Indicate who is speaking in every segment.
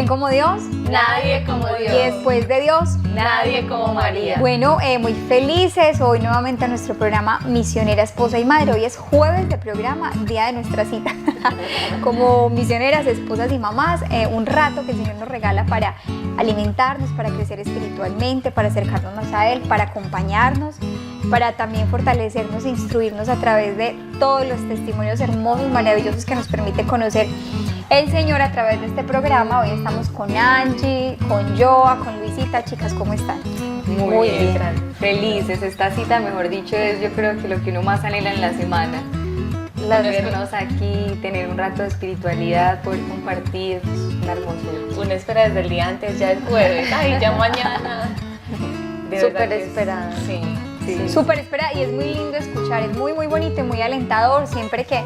Speaker 1: como Dios?
Speaker 2: Nadie como Dios.
Speaker 1: Y después de Dios,
Speaker 2: nadie como María.
Speaker 1: Bueno, muy felices hoy nuevamente a nuestro programa Misionera, Esposa y Madre. Hoy es jueves de programa, día de nuestra cita. Como misioneras, esposas y mamás, un rato que el Señor nos regala para alimentarnos, para crecer espiritualmente, para acercarnos más a Él, para acompañarnos, para también fortalecernos e instruirnos a través de todos los testimonios hermosos, maravillosos que nos permite conocer el Señor a través de este programa. Hoy estamos con Angie, con Joa, con Luisita. Chicas, ¿cómo están?
Speaker 2: Muy bien. Felices. Esta cita, mejor dicho, es yo creo que lo que uno más anhela en la semana. Vernos aquí, tener un rato de espiritualidad, poder compartir, es una hermosura.
Speaker 3: Uno espera desde el día antes, ya es jueves, ay, ya mañana.
Speaker 2: Súper esperada.
Speaker 3: Sí.
Speaker 1: Súper esperada, y es muy lindo escuchar, es muy bonito y muy alentador siempre que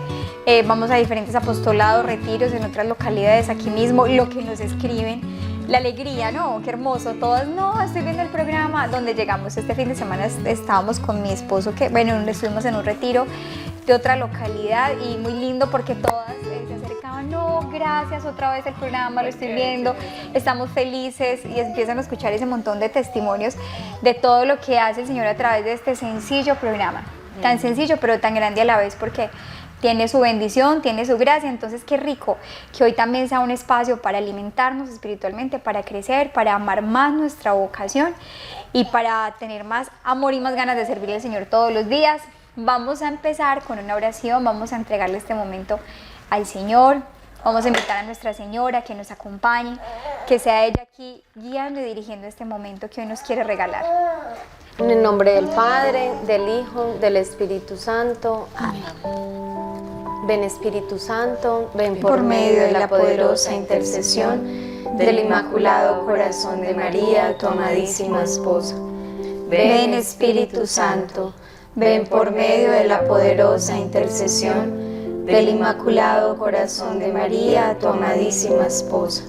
Speaker 1: vamos a diferentes apostolados, retiros en otras localidades aquí mismo, lo que nos escriben, la alegría, ¿no? Qué hermoso, todas, no, estoy viendo el programa. Donde llegamos este fin de semana estábamos con mi esposo, que bueno, estuvimos en un retiro de otra localidad y muy lindo porque todas se acercaban, no, gracias, otra vez el programa, lo estoy viendo, estamos felices, y empiezan a escuchar ese montón de testimonios de todo lo que hace el Señor a través de este sencillo programa, tan sencillo pero tan grande a la vez, porque tiene su bendición, tiene su gracia. Entonces qué rico que hoy también sea un espacio para alimentarnos espiritualmente, para crecer, para amar más nuestra vocación y para tener más amor y más ganas de servirle al Señor todos los días. Vamos a empezar con una oración, vamos a entregarle este momento al Señor, vamos a invitar a Nuestra Señora que nos acompañe, que sea ella aquí guiando y dirigiendo este momento que hoy nos quiere regalar.
Speaker 4: En el nombre del Padre, del Hijo, del Espíritu Santo. Amén. Ven Espíritu Santo, ven por medio de la poderosa intercesión del Inmaculado Corazón de María, tu amadísima esposa. Ven Espíritu Santo, ven por medio de la poderosa intercesión del Inmaculado Corazón de María, tu amadísima esposa.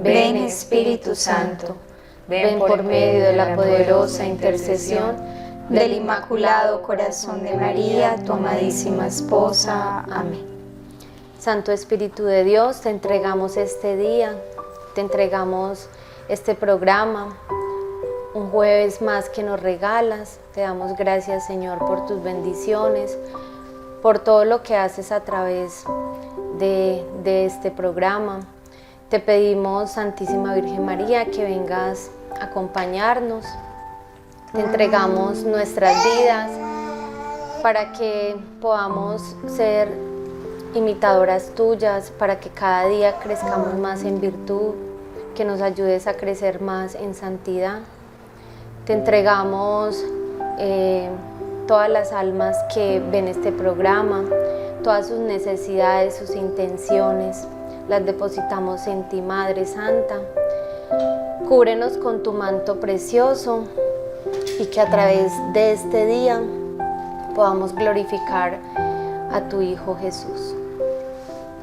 Speaker 4: Ven Espíritu Santo, ven por medio de la poderosa intercesión del Inmaculado Corazón de María, tu amadísima esposa. Amén. Santo Espíritu de Dios, te entregamos este día, te entregamos este programa, un jueves más que nos regalas. Te damos gracias, Señor, por tus bendiciones, por todo lo que haces a través de este programa. Te pedimos, Santísima Virgen María, que vengas a acompañarnos. Te entregamos nuestras vidas para que podamos ser imitadoras tuyas, para que cada día crezcamos más en virtud, que nos ayudes a crecer más en santidad. Te entregamos todas las almas que ven este programa, todas sus necesidades, sus intenciones, las depositamos en ti, Madre Santa. Cúbrenos con tu manto precioso y que a través de este día podamos glorificar a tu Hijo Jesús.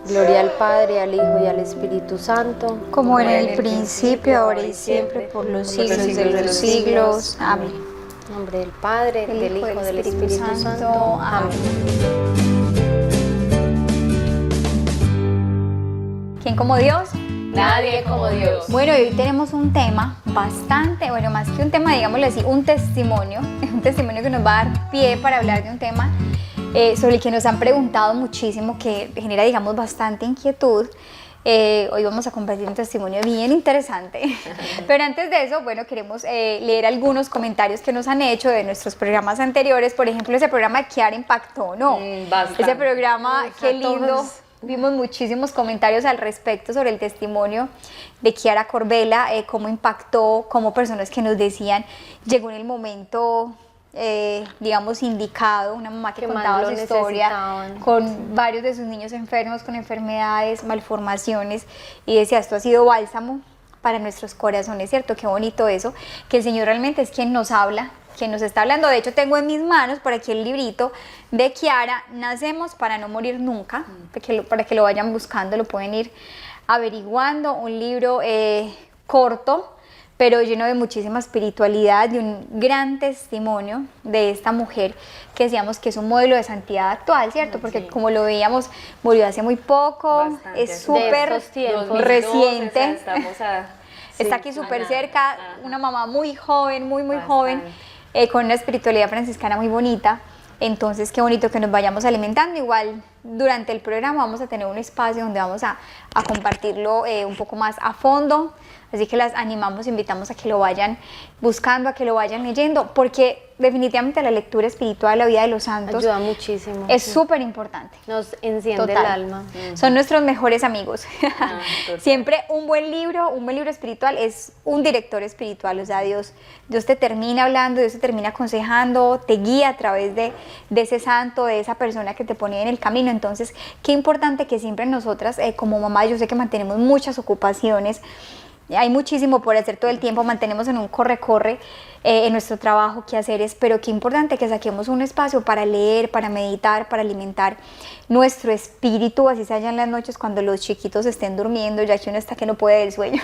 Speaker 4: Gloria al Padre, al Hijo y al Espíritu Santo,
Speaker 1: como en el principio, ahora y siempre, por los siglos de los siglos. Amén.
Speaker 4: En nombre del Padre, del Hijo y del Espíritu Santo. Amén.
Speaker 1: ¿Quién como Dios?
Speaker 3: Nadie como Dios.
Speaker 1: Bueno, hoy tenemos un tema bastante, bueno, más que un tema, digámoslo así, un testimonio que nos va a dar pie para hablar de un tema sobre el que nos han preguntado muchísimo, que genera, digamos, bastante inquietud. Hoy vamos a compartir un testimonio bien interesante, pero antes de eso, bueno, queremos leer algunos comentarios que nos han hecho de nuestros programas anteriores. Por ejemplo, ese programa de Kiara impactó, ¿no?
Speaker 3: Bastante.
Speaker 1: Ese programa, qué lindo. Vimos muchísimos comentarios al respecto sobre el testimonio de Kiara Corbella, cómo impactó, cómo personas que nos decían, llegó en el momento, digamos, indicado, una mamá que contaba su historia con varios de sus niños enfermos, con enfermedades, malformaciones, y decía, esto ha sido bálsamo para nuestros corazones, ¿cierto? Qué bonito eso, que el Señor realmente es quien nos habla, quien nos está hablando. De hecho, tengo en mis manos por aquí el librito de Kiara, Nacemos para no morir nunca, para que lo vayan buscando, lo pueden ir averiguando. Un libro corto, pero lleno de muchísima espiritualidad, de un gran testimonio de esta mujer que decíamos que es un modelo de santidad actual, ¿cierto? Porque como lo veíamos, murió hace muy poco,
Speaker 2: Bastante,
Speaker 1: es
Speaker 2: hace
Speaker 1: súper
Speaker 4: de estos tiempos.
Speaker 2: 2012,
Speaker 1: reciente.
Speaker 2: o sea, estamos
Speaker 1: Está aquí súper cerca, una mamá muy joven, muy
Speaker 2: Bastante.
Speaker 1: joven, con una espiritualidad franciscana muy bonita. Entonces, qué bonito que nos vayamos alimentando. Igual, durante el programa vamos a tener un espacio donde vamos a compartirlo un poco más a fondo. Así que las animamos, invitamos a que lo vayan buscando, a que lo vayan leyendo, porque definitivamente la lectura espiritual, la vida de los santos,
Speaker 4: Ayuda muchísimo.
Speaker 1: es súper importante.
Speaker 4: Nos enciende
Speaker 1: Total.
Speaker 4: el alma.
Speaker 1: Son nuestros mejores amigos.
Speaker 2: total.
Speaker 1: Siempre un buen libro espiritual es un director espiritual, o sea, Dios te termina hablando, Dios te termina aconsejando, te guía a través de ese santo, de esa persona que te pone en el camino. Entonces, qué importante que siempre nosotras, como mamá, yo sé que mantenemos muchas ocupaciones, hay muchísimo por hacer todo el tiempo, mantenemos en un corre-corre en nuestro trabajo, quehaceres, pero qué importante que saquemos un espacio para leer, para meditar, para alimentar nuestro espíritu, así sea ya en las noches cuando los chiquitos estén durmiendo, ya que uno está que no puede del sueño,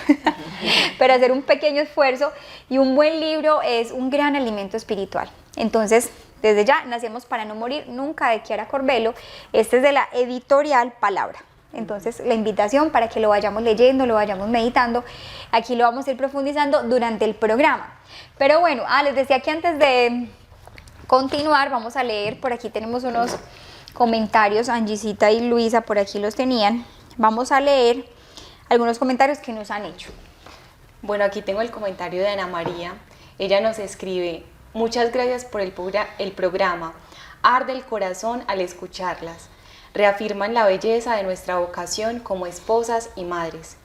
Speaker 1: pero hacer un pequeño esfuerzo, y un buen libro es un gran alimento espiritual. Entonces, desde ya, Nacemos para no morir nunca, de Chiara Corbello. Este es de la editorial Palabra. Entonces, la invitación para que lo vayamos leyendo, lo vayamos meditando. Aquí lo vamos a ir profundizando durante el programa. Pero bueno, les decía que antes de continuar, vamos a leer. Por aquí tenemos unos comentarios. Angisita y Luisa por aquí los tenían. Vamos a leer algunos comentarios que nos han hecho.
Speaker 3: Bueno, aquí tengo el comentario de Ana María. Ella nos escribe: muchas gracias por el programa. Arde el corazón al escucharlas. Reafirman la belleza de nuestra vocación como esposas y madres.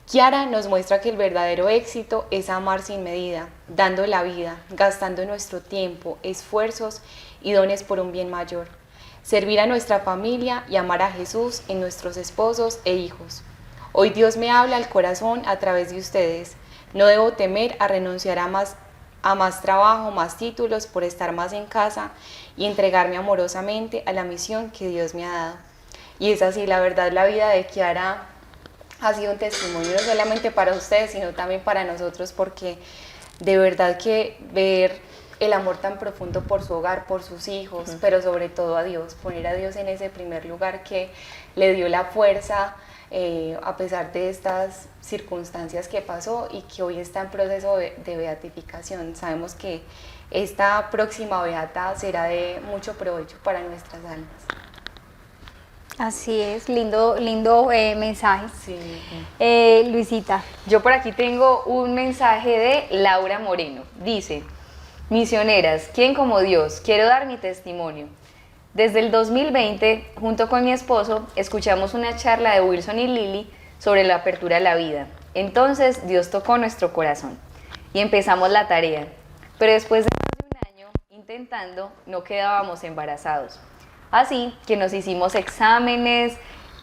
Speaker 3: Chiara nos muestra que el verdadero éxito es amar sin medida, dando la vida, gastando nuestro tiempo, esfuerzos y dones por un bien mayor. Servir a nuestra familia y amar a Jesús en nuestros esposos e hijos. Hoy Dios me habla al corazón a través de ustedes. No debo temer a renunciar a más trabajo, más títulos, por estar más en casa y entregarme amorosamente a la misión que Dios me ha dado. Y es así, la verdad, la vida de Chiara ha sido un testimonio no solamente para ustedes, sino también para nosotros, porque de verdad que ver el amor tan profundo por su hogar, por sus hijos, pero sobre todo a Dios, poner a Dios en ese primer lugar que le dio la fuerza a pesar de estas circunstancias que pasó y que hoy está en proceso de beatificación. Sabemos que esta próxima beata será de mucho provecho para nuestras almas.
Speaker 1: Así es, lindo mensaje.
Speaker 2: Sí.
Speaker 1: Luisita.
Speaker 2: Yo por aquí tengo un mensaje de Laura Moreno. Dice: misioneras, ¿quién como Dios? Quiero dar mi testimonio. Desde el 2020, junto con mi esposo, escuchamos una charla de Wilson y Lili sobre la apertura a la vida. Entonces, Dios tocó nuestro corazón y empezamos la tarea. Pero después de más de un año intentando, no quedábamos embarazados. Así que nos hicimos exámenes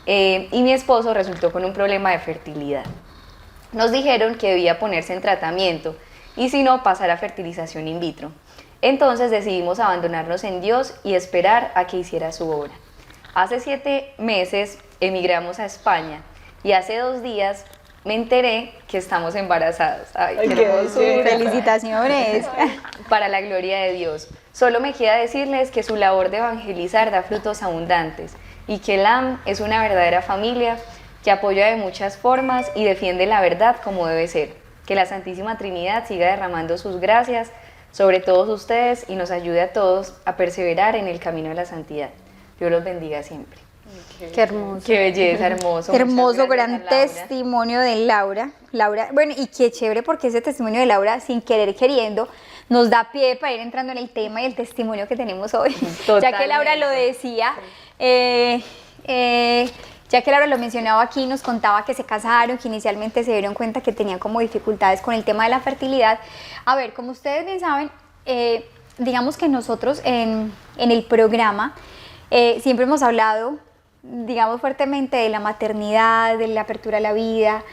Speaker 2: y mi esposo resultó con un problema de fertilidad. Nos dijeron que debía ponerse en tratamiento y si no, pasar a fertilización in vitro. Entonces decidimos abandonarnos en Dios y esperar a que hiciera su obra. Hace 7 meses emigramos a España y hace 2 días me enteré que estamos embarazadas. ¡Ay, qué hermosura!
Speaker 1: ¡Felicitaciones!
Speaker 2: Para la gloria de Dios. Solo me queda decirles que su labor de evangelizar da frutos abundantes y que LAM es una verdadera familia que apoya de muchas formas y defiende la verdad como debe ser. Que la Santísima Trinidad siga derramando sus gracias sobre todos ustedes y nos ayude a todos a perseverar en el camino de la santidad. Dios los bendiga siempre.
Speaker 1: Qué hermoso.
Speaker 2: Qué belleza, hermoso.
Speaker 1: Hermoso,
Speaker 2: Muchas
Speaker 1: gran
Speaker 2: gracias a Laura.
Speaker 1: testimonio de Laura. Bueno, y qué chévere porque ese testimonio de Laura, sin querer queriendo, nos da pie para ir entrando en el tema y el testimonio que tenemos hoy. Ya que Laura lo decía, ya que Laura lo mencionaba aquí, nos contaba que se casaron, que inicialmente se dieron cuenta que tenían como dificultades con el tema de la fertilidad. A ver, como ustedes bien saben, digamos que nosotros en el programa siempre hemos hablado, digamos, fuertemente de la maternidad, de la apertura a la vida,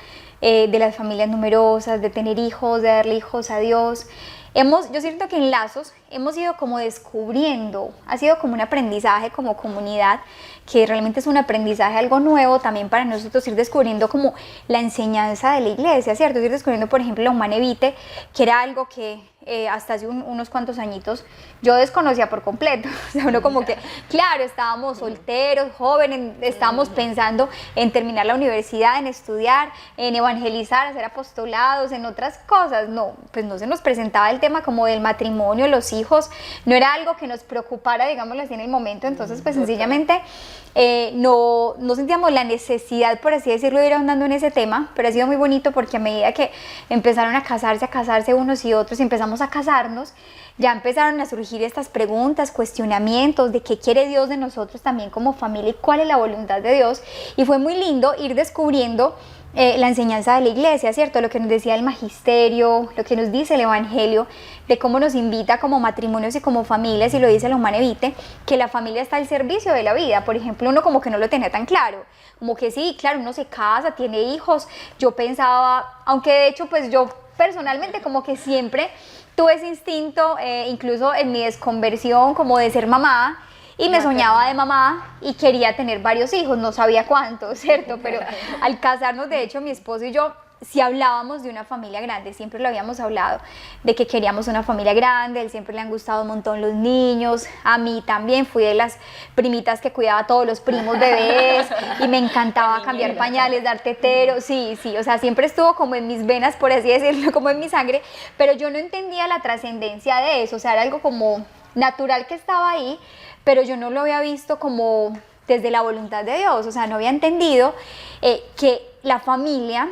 Speaker 1: de las familias numerosas, de tener hijos, de darle hijos a Dios. Yo siento que en Lazos hemos ido como descubriendo, ha sido como un aprendizaje como comunidad, que realmente es un aprendizaje, algo nuevo también para nosotros, ir descubriendo como la enseñanza de la iglesia, ¿cierto? Ir descubriendo, por ejemplo, la Humane Vitae, que era algo que hasta hace unos cuantos añitos yo desconocía por completo. O sea, uno como que, claro, estábamos solteros, jóvenes, estábamos pensando en terminar la universidad, en estudiar, en evangelizar, hacer apostolados, en otras cosas. No, pues no se nos presentaba el tema como del matrimonio, los hijos, no era algo que nos preocupara, digámoslo así, en el momento. Entonces, pues sencillamente no sentíamos la necesidad, por así decirlo, de ir ahondando en ese tema, pero ha sido muy bonito porque a medida que empezaron a casarse unos y otros y empezamos a casarnos, ya empezaron a surgir estas preguntas, cuestionamientos de qué quiere Dios de nosotros también como familia y cuál es la voluntad de Dios. Y fue muy lindo ir descubriendo la enseñanza de la iglesia, ¿cierto? Lo que nos decía el magisterio, lo que nos dice el evangelio, de cómo nos invita como matrimonios y como familias, y lo dice la Humane Vitae, que la familia está al servicio de la vida. Por ejemplo, uno como que no lo tenía tan claro, como que sí, claro, uno se casa, tiene hijos. Yo pensaba, aunque de hecho pues yo personalmente como que siempre tuve ese instinto, incluso en mi desconversión, como de ser mamá, y me soñaba de mamá y quería tener varios hijos, no sabía cuántos, ¿cierto? Pero al casarnos, de hecho, mi esposo y yo, si hablábamos de una familia grande, siempre lo habíamos hablado, de que queríamos una familia grande. A él siempre le han gustado un montón los niños, a mí también, fui de las primitas que cuidaba a todos los primos bebés y me encantaba cambiar pañales, dar tetero, sí, o sea, siempre estuvo como en mis venas, por así decirlo, como en mi sangre, pero yo no entendía la trascendencia de eso, o sea, era algo como natural que estaba ahí, pero yo no lo había visto como desde la voluntad de Dios, o sea, no había entendido que la familia,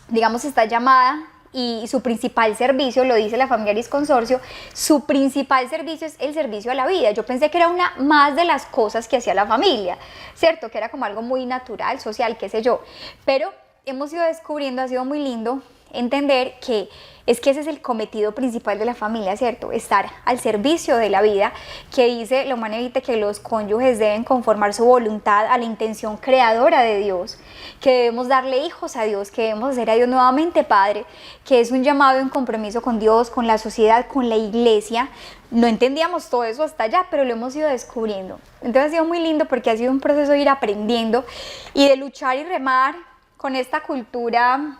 Speaker 1: digamos, está llamada, y su principal servicio, lo dice la Familiaris Consorcio, su principal servicio es el servicio a la vida. Yo pensé que era una más de las cosas que hacía la familia, ¿cierto? Que era como algo muy natural, social, qué sé yo, pero hemos ido descubriendo, ha sido muy lindo entender que ese es el cometido principal de la familia, ¿cierto? Estar al servicio de la vida, que dice la Humane Vitae que los cónyuges deben conformar su voluntad a la intención creadora de Dios, que debemos darle hijos a Dios, que debemos hacer a Dios nuevamente Padre, que es un llamado y un compromiso con Dios, con la sociedad, con la iglesia. No entendíamos todo eso hasta allá, pero lo hemos ido descubriendo. Entonces ha sido muy lindo porque ha sido un proceso de ir aprendiendo y de luchar y remar con esta cultura,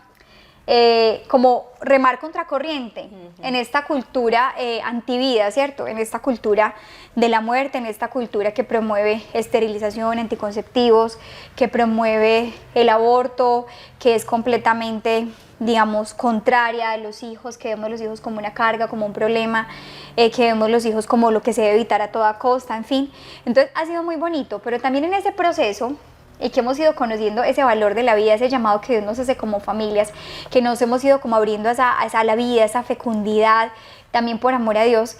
Speaker 1: como remar contracorriente en esta cultura antivida, ¿cierto? En esta cultura de la muerte, en esta cultura que promueve esterilización, anticonceptivos, que promueve el aborto, que es completamente, digamos, contraria a los hijos, que vemos los hijos como una carga, como un problema, que vemos los hijos como lo que se debe evitar a toda costa, en fin. Entonces ha sido muy bonito, pero también en ese proceso y que hemos ido conociendo ese valor de la vida, ese llamado que Dios nos hace como familias, que nos hemos ido como abriendo a la vida, esa fecundidad, también por amor a Dios.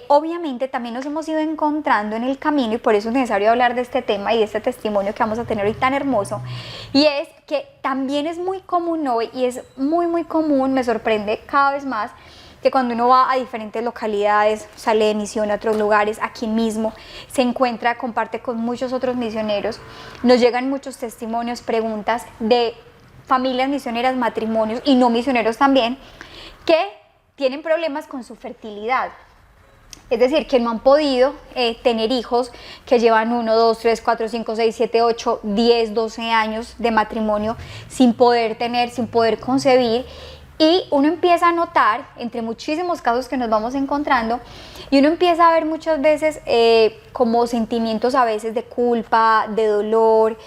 Speaker 1: Obviamente también nos hemos ido encontrando en el camino, y por eso es necesario hablar de este tema y de este testimonio que vamos a tener hoy tan hermoso, y es que también es muy común hoy, y es muy común, me sorprende cada vez más, que cuando uno va a diferentes localidades, sale de misión a otros lugares, aquí mismo, se encuentra, comparte con muchos otros misioneros, nos llegan muchos testimonios, preguntas de familias misioneras, matrimonios y no misioneros también, que tienen problemas con su fertilidad. Es decir, que no han podido tener hijos, que llevan 1, 2, 3, 4, 5, 6, 7, 8, 10, 12 años de matrimonio sin poder tener, sin poder concebir. Y uno empieza a notar, entre muchísimos casos que nos vamos encontrando, y uno empieza a ver muchas veces como sentimientos a veces de culpa, de dolor,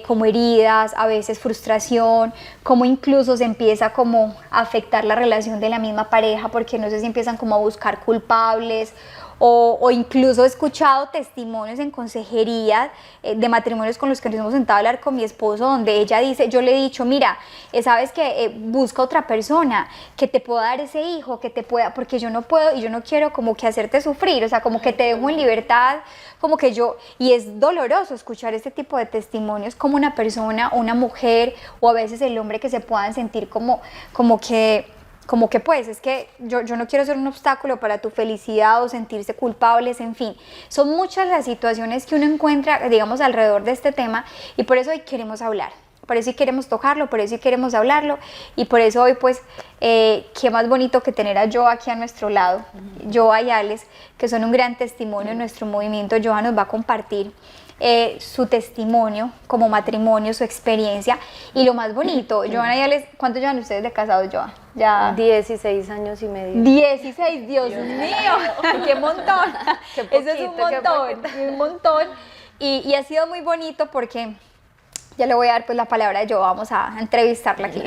Speaker 1: como heridas, a veces frustración, como incluso se empieza como a afectar la relación de la misma pareja, porque no sé si empiezan como a buscar culpables, o incluso he escuchado testimonios en consejería de matrimonios con los que nos hemos sentado a hablar con mi esposo, donde ella dice, yo le he dicho, mira, sabes que busca otra persona que te pueda dar ese hijo, que te pueda, porque yo no puedo y yo no quiero como que hacerte sufrir, o sea, como que te dejo en libertad, como que yo, y es doloroso escuchar este tipo de testimonios, como una persona, una mujer, o a veces el hombre, que se puedan sentir como que pues es que yo no quiero ser un obstáculo para tu felicidad, o sentirse culpables, en fin. Son muchas las situaciones que uno encuentra, digamos, alrededor de este tema, y por eso hoy queremos hablar, por eso hoy queremos tocarlo, por eso hoy queremos hablarlo, y por eso hoy pues qué más bonito que tener a Joa aquí a nuestro lado, Joa y Alex, que son un gran testimonio en nuestro movimiento. Joa nos va a compartir su testimonio como matrimonio, su experiencia y lo más bonito. Joana, ¿cuánto llevan ustedes de casados, Joa? Ya
Speaker 4: 16 años y medio.
Speaker 1: 16, Dios mío, qué montón. Eso es un montón. Y ha sido muy bonito porque ya le voy a dar pues la palabra a Joa, vamos a entrevistarla aquí,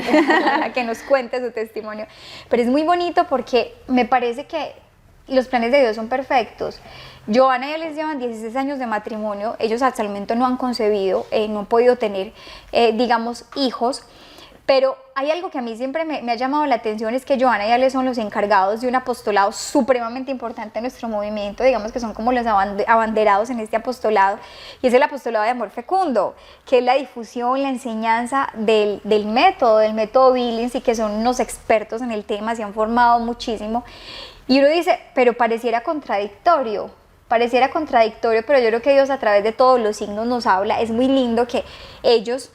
Speaker 1: a que nos cuente su testimonio. Pero es muy bonito porque me parece que los planes de Dios son perfectos. Joana y Alex llevan 16 años de matrimonio, ellos hasta el momento no han concebido, no han podido tener, digamos, hijos, pero hay algo que a mí siempre me ha llamado la atención, es que Joana y Alex son los encargados de un apostolado supremamente importante en nuestro movimiento, digamos que son como los abanderados en este apostolado, y es el apostolado de amor fecundo, que es la difusión, la enseñanza del método Billings, y que son unos expertos en el tema, se han formado muchísimo, y uno dice, pero pareciera contradictorio, pero yo creo que Dios a través de todos los signos nos habla. Es muy lindo que ellos,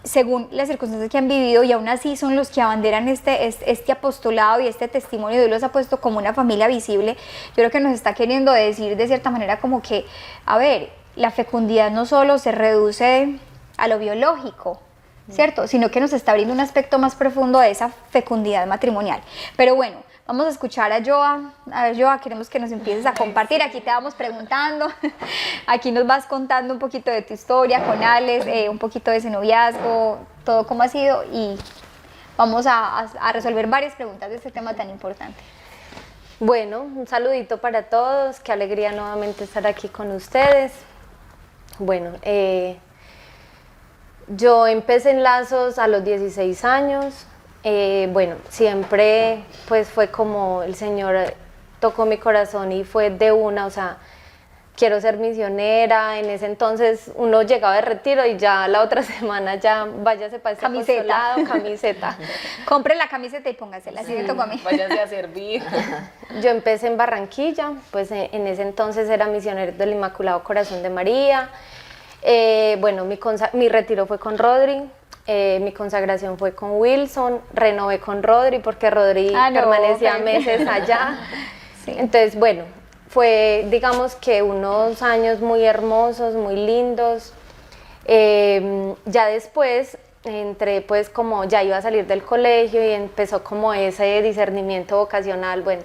Speaker 1: según las circunstancias que han vivido, y aún así son los que abanderan este apostolado y este testimonio. Dios los ha puesto como una familia visible. Yo creo que nos está queriendo decir de cierta manera como que, a ver, la fecundidad no solo se reduce a lo biológico, ¿cierto? Sino que nos está abriendo un aspecto más profundo de esa fecundidad matrimonial. Pero bueno, vamos a escuchar a Joa. A ver, Joa, queremos que nos empieces a compartir. Aquí te vamos preguntando. Aquí nos vas contando un poquito de tu historia con Alex, un poquito de ese noviazgo, todo cómo ha sido. Y vamos a resolver varias preguntas de este tema tan importante.
Speaker 4: Bueno, un saludito para todos. Qué alegría nuevamente estar aquí con ustedes. Bueno, yo empecé en Lazos a los 16 años. Bueno, siempre pues fue como el Señor tocó mi corazón y fue de una, o sea, quiero ser misionera. En ese entonces uno llegaba de retiro y ya la otra semana ya váyase para este apostolado, camiseta.
Speaker 1: Compre la camiseta y póngasela, así me tocó a mí.
Speaker 3: Váyase a servir.
Speaker 4: Yo empecé en Barranquilla, pues en ese entonces era misionera del Inmaculado Corazón de María. Bueno, mi retiro fue con Rodri. Mi consagración fue con Wilson, renové con Rodri porque Rodri permanecía meses allá. Sí. Entonces, bueno, fue digamos que unos años muy hermosos, muy lindos. Ya después entré pues como ya iba a salir del colegio y empezó como ese discernimiento vocacional, bueno,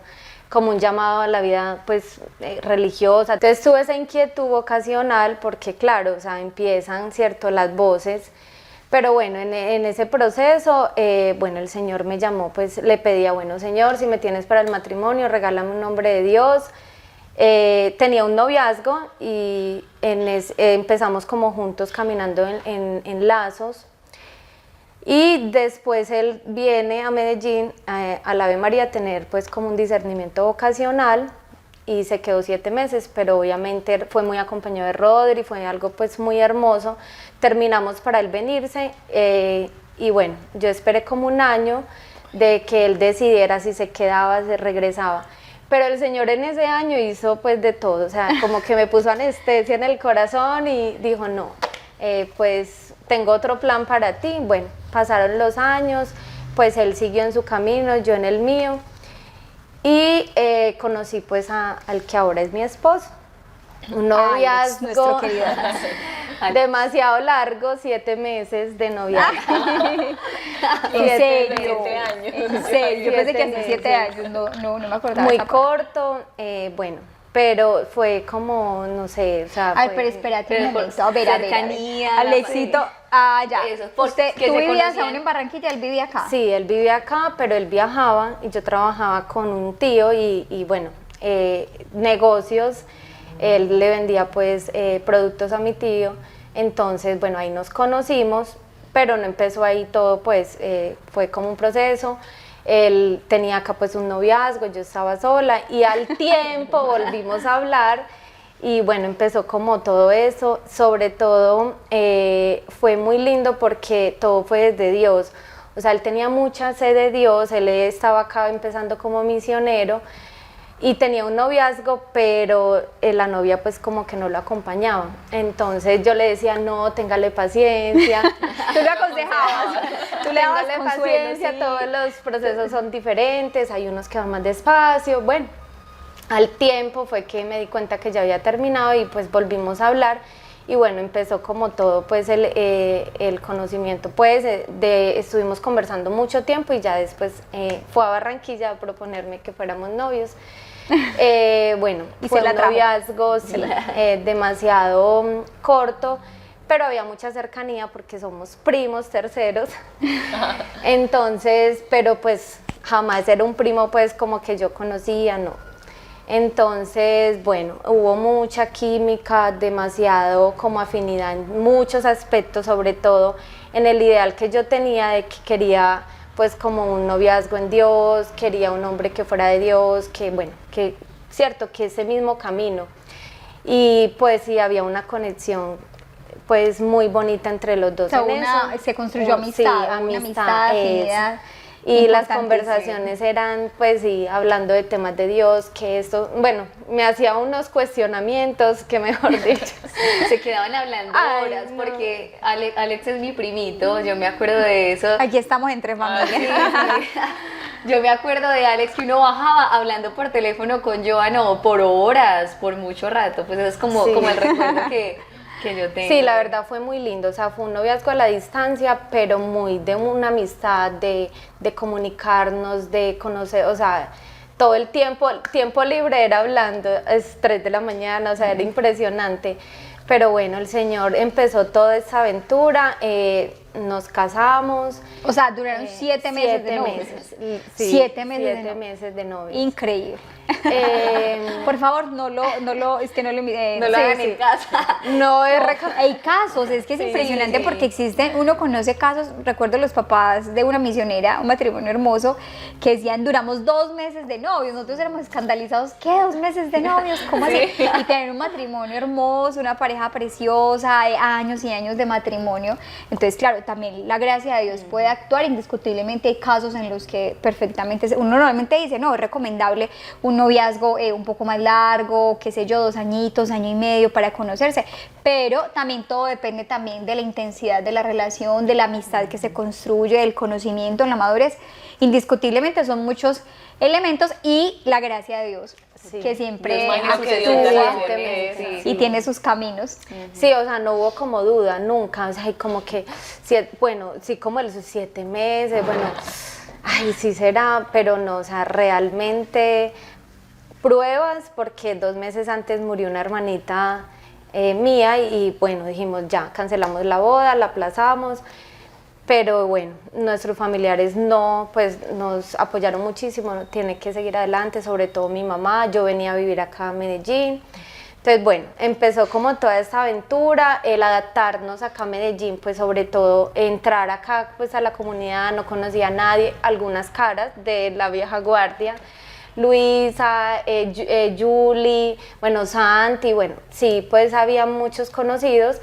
Speaker 4: como un llamado a la vida pues religiosa. Entonces tuve esa inquietud vocacional porque claro, o sea, empiezan, ¿cierto?, las voces. Pero bueno, en ese proceso, bueno, el Señor me llamó, pues le pedía, bueno, Señor, si me tienes para el matrimonio, regálame un nombre de Dios. Tenía un noviazgo y empezamos como juntos caminando en Lazos. Y después él viene a Medellín, a la Ave María, a tener pues como un discernimiento vocacional y se quedó 7 meses, pero obviamente fue muy acompañado de Rodri, fue algo pues muy hermoso. Terminamos para él venirse y bueno, yo esperé como 1 año de que él decidiera si se quedaba, si regresaba. Pero el Señor en ese año hizo pues de todo, o sea, como que me puso anestesia en el corazón y dijo, no, pues tengo otro plan para ti. Bueno, pasaron los años, pues él siguió en su camino, yo en el mío. Y conocí pues al que ahora es mi esposo, un noviazgo demasiado largo, 7 meses de noviazgo.
Speaker 1: ¿En serio?
Speaker 3: 7 años.
Speaker 1: ¿En serio? Yo pensé que hace 7 años, no me acordaba.
Speaker 4: Muy corto, bueno, pero fue como, no sé, o sea...
Speaker 1: Ay, pero espérate un momento, a ver. Alexito, ya. ¿Tú vivías aún en Barranquilla, él vivía acá?
Speaker 4: Sí, él vivía acá, pero él viajaba y yo trabajaba con un tío y bueno, negocios, él le vendía pues productos a mi tío, entonces bueno, ahí nos conocimos, pero no empezó ahí todo, pues fue como un proceso. Él tenía acá pues un noviazgo, yo estaba sola y al tiempo volvimos a hablar y bueno, empezó como todo eso. Sobre todo fue muy lindo porque todo fue desde Dios, o sea, él tenía mucha sed de Dios, él estaba acá empezando como misionero y tenía un noviazgo, pero la novia pues como que no lo acompañaba. Entonces yo le decía, no, téngale paciencia.
Speaker 1: Tú le aconsejabas, tú le dabas
Speaker 4: paciencia, sí. Todos los procesos son diferentes, hay unos que van más despacio. Bueno, al tiempo fue que me di cuenta que ya había terminado y pues volvimos a hablar y bueno, empezó como todo pues el conocimiento, pues estuvimos conversando mucho tiempo y ya después fue a Barranquilla a proponerme que fuéramos novios. Bueno,
Speaker 1: Y
Speaker 4: fue
Speaker 1: se la
Speaker 4: un
Speaker 1: trajo.
Speaker 4: noviazgo sí, demasiado corto, pero había mucha cercanía porque somos primos terceros. Entonces, pero pues jamás era un primo pues como que yo conocía, no. Entonces, bueno, hubo mucha química, demasiado como afinidad en muchos aspectos, sobre todo en el ideal que yo tenía de que quería pues como un noviazgo en Dios, quería un hombre que fuera de Dios, que bueno, que cierto, que ese mismo camino. Y pues sí, había una conexión pues muy bonita entre los dos.
Speaker 1: O sea,
Speaker 4: en eso.
Speaker 1: se construyó
Speaker 4: Sí,
Speaker 1: amistad, una amistad, afinidad.
Speaker 4: eso. Y las
Speaker 1: Importantísimo.
Speaker 4: conversaciones eran, pues sí, hablando de temas de Dios, que esto, bueno, me hacía unos cuestionamientos que mejor dicho.
Speaker 2: Se quedaban hablando
Speaker 4: Ay,
Speaker 2: horas,
Speaker 4: no.
Speaker 2: porque Alex es mi primito, yo me acuerdo de eso.
Speaker 1: Aquí estamos entre familia.
Speaker 2: Sí. Yo me acuerdo de Alex que uno bajaba hablando por teléfono con Joana por horas, por mucho rato, pues eso es como,
Speaker 4: Sí.
Speaker 2: como el recuerdo que yo tengo.
Speaker 4: Sí, la verdad fue muy lindo, o sea, fue un noviazgo a la distancia, pero muy de una amistad, de comunicarnos, de conocer, o sea, todo el tiempo libre era hablando, es 3 de la mañana, o sea, era impresionante. Pero bueno, el Señor empezó toda esta aventura, nos casamos.
Speaker 1: O sea, duraron 7 meses de
Speaker 4: 7
Speaker 1: novios.
Speaker 4: meses, sí,
Speaker 1: 7 meses de
Speaker 4: 7
Speaker 1: novios.
Speaker 4: meses de novios.
Speaker 1: Increíble.
Speaker 4: Eh,
Speaker 1: Por favor, es que no lo
Speaker 2: No lo hagan en casa.
Speaker 4: no es
Speaker 1: Hay casos, es que es impresionante
Speaker 4: sí.
Speaker 1: porque existen, uno conoce casos, recuerdo los papás de una misionera, un matrimonio hermoso, que decían, duramos 2 meses de novios, nosotros éramos escandalizados, ¿qué? 2 meses de novios, ¿cómo así? Y tener un matrimonio hermoso, una pareja preciosa, de años y años de matrimonio, entonces claro, también la gracia de Dios puede actuar, indiscutiblemente hay casos en los que perfectamente, uno normalmente dice, no, es recomendable un noviazgo un poco más largo, qué sé yo, 2 añitos, año y medio para conocerse, pero también todo depende también de la intensidad de la relación, de la amistad que se construye, del conocimiento, en la madurez. Indiscutiblemente son muchos elementos y la gracia de Dios,
Speaker 4: Sí.
Speaker 1: que siempre
Speaker 3: Los magnos que Dios
Speaker 1: actúa
Speaker 3: da la
Speaker 4: pone,
Speaker 1: y tiene sus caminos.
Speaker 4: Sí, o sea, no hubo como duda, nunca, o sea, hay como que, bueno, sí, como esos 7 meses, bueno, ay, sí será, pero no, o sea, realmente pruebas, porque 2 meses antes murió una hermanita mía y bueno, dijimos ya, cancelamos la boda, la aplazamos, pero bueno, nuestros familiares no, pues nos apoyaron muchísimo, tiene que seguir adelante, sobre todo mi mamá, yo venía a vivir acá a Medellín. Entonces, bueno, empezó como toda esta aventura, el adaptarnos acá a Medellín, pues sobre todo entrar acá pues a la comunidad, no conocía a nadie, algunas caras de la vieja guardia, Luisa, Julie, bueno, Santi, bueno, sí, pues había muchos conocidos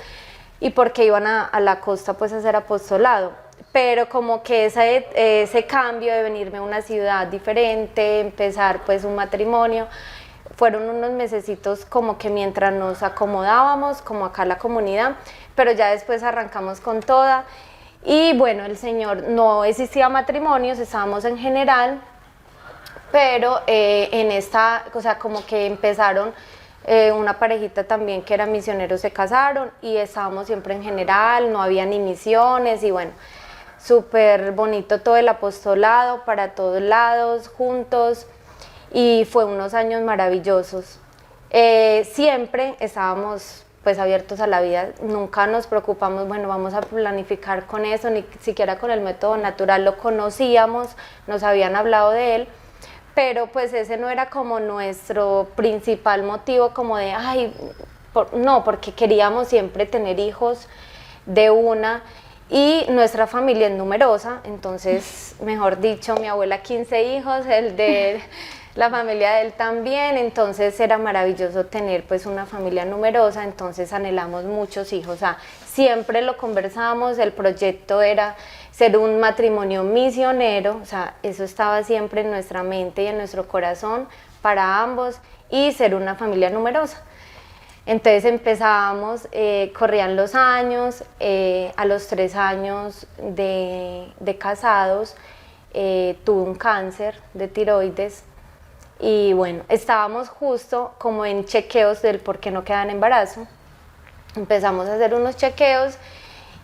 Speaker 4: y porque iban a la costa pues a hacer apostolado. Pero como que ese cambio de venirme a una ciudad diferente, empezar pues un matrimonio, fueron unos mesecitos como que mientras nos acomodábamos, como acá la comunidad, pero ya después arrancamos con toda. Y bueno, el Señor, no existía matrimonios, estábamos en general, pero en esta, o sea, como que empezaron una parejita también que eran misioneros, se casaron y estábamos siempre en general, no había ni misiones y bueno, súper bonito todo el apostolado para todos lados, juntos, y fue unos años maravillosos. Siempre estábamos pues abiertos a la vida, nunca nos preocupamos, bueno, vamos a planificar con eso, ni siquiera con el método natural, lo conocíamos, nos habían hablado de él, pero pues ese no era como nuestro principal motivo, como de, ay, no, porque queríamos siempre tener hijos de una, y nuestra familia es numerosa, entonces, mejor dicho, mi abuela 15 hijos, el de la familia de él también, entonces era maravilloso tener pues una familia numerosa, entonces anhelamos muchos hijos, o sea, siempre lo conversamos, el proyecto era ser un matrimonio misionero, o sea, eso estaba siempre en nuestra mente y en nuestro corazón para ambos, y ser una familia numerosa. Entonces empezábamos, corrían los años, a los 3 años de casados tuve un cáncer de tiroides y bueno, estábamos justo como en chequeos del por qué no queda en embarazo Empezamos a hacer unos chequeos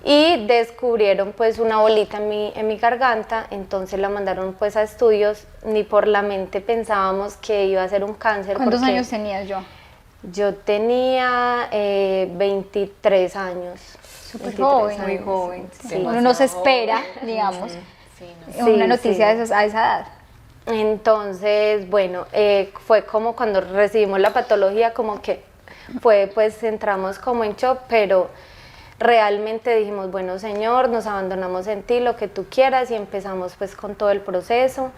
Speaker 4: y descubrieron pues una bolita en mi garganta, entonces la mandaron pues a estudios. Ni por la mente pensábamos que iba a ser un cáncer.
Speaker 1: ¿Cuántos años tenías yo?
Speaker 4: Yo tenía 23 años.
Speaker 1: Súper
Speaker 4: 23
Speaker 1: joven.
Speaker 2: Muy
Speaker 4: años.
Speaker 2: joven.
Speaker 4: Sí.
Speaker 1: Uno no se espera, digamos,
Speaker 3: Sí,
Speaker 1: una
Speaker 4: Sí,
Speaker 1: noticia
Speaker 4: sí.
Speaker 1: de a esa edad.
Speaker 4: Entonces, bueno, fue como cuando recibimos la patología, como que fue, pues entramos como en shock, pero realmente dijimos, bueno, Señor, nos abandonamos en ti, lo que tú quieras, y empezamos pues con todo el proceso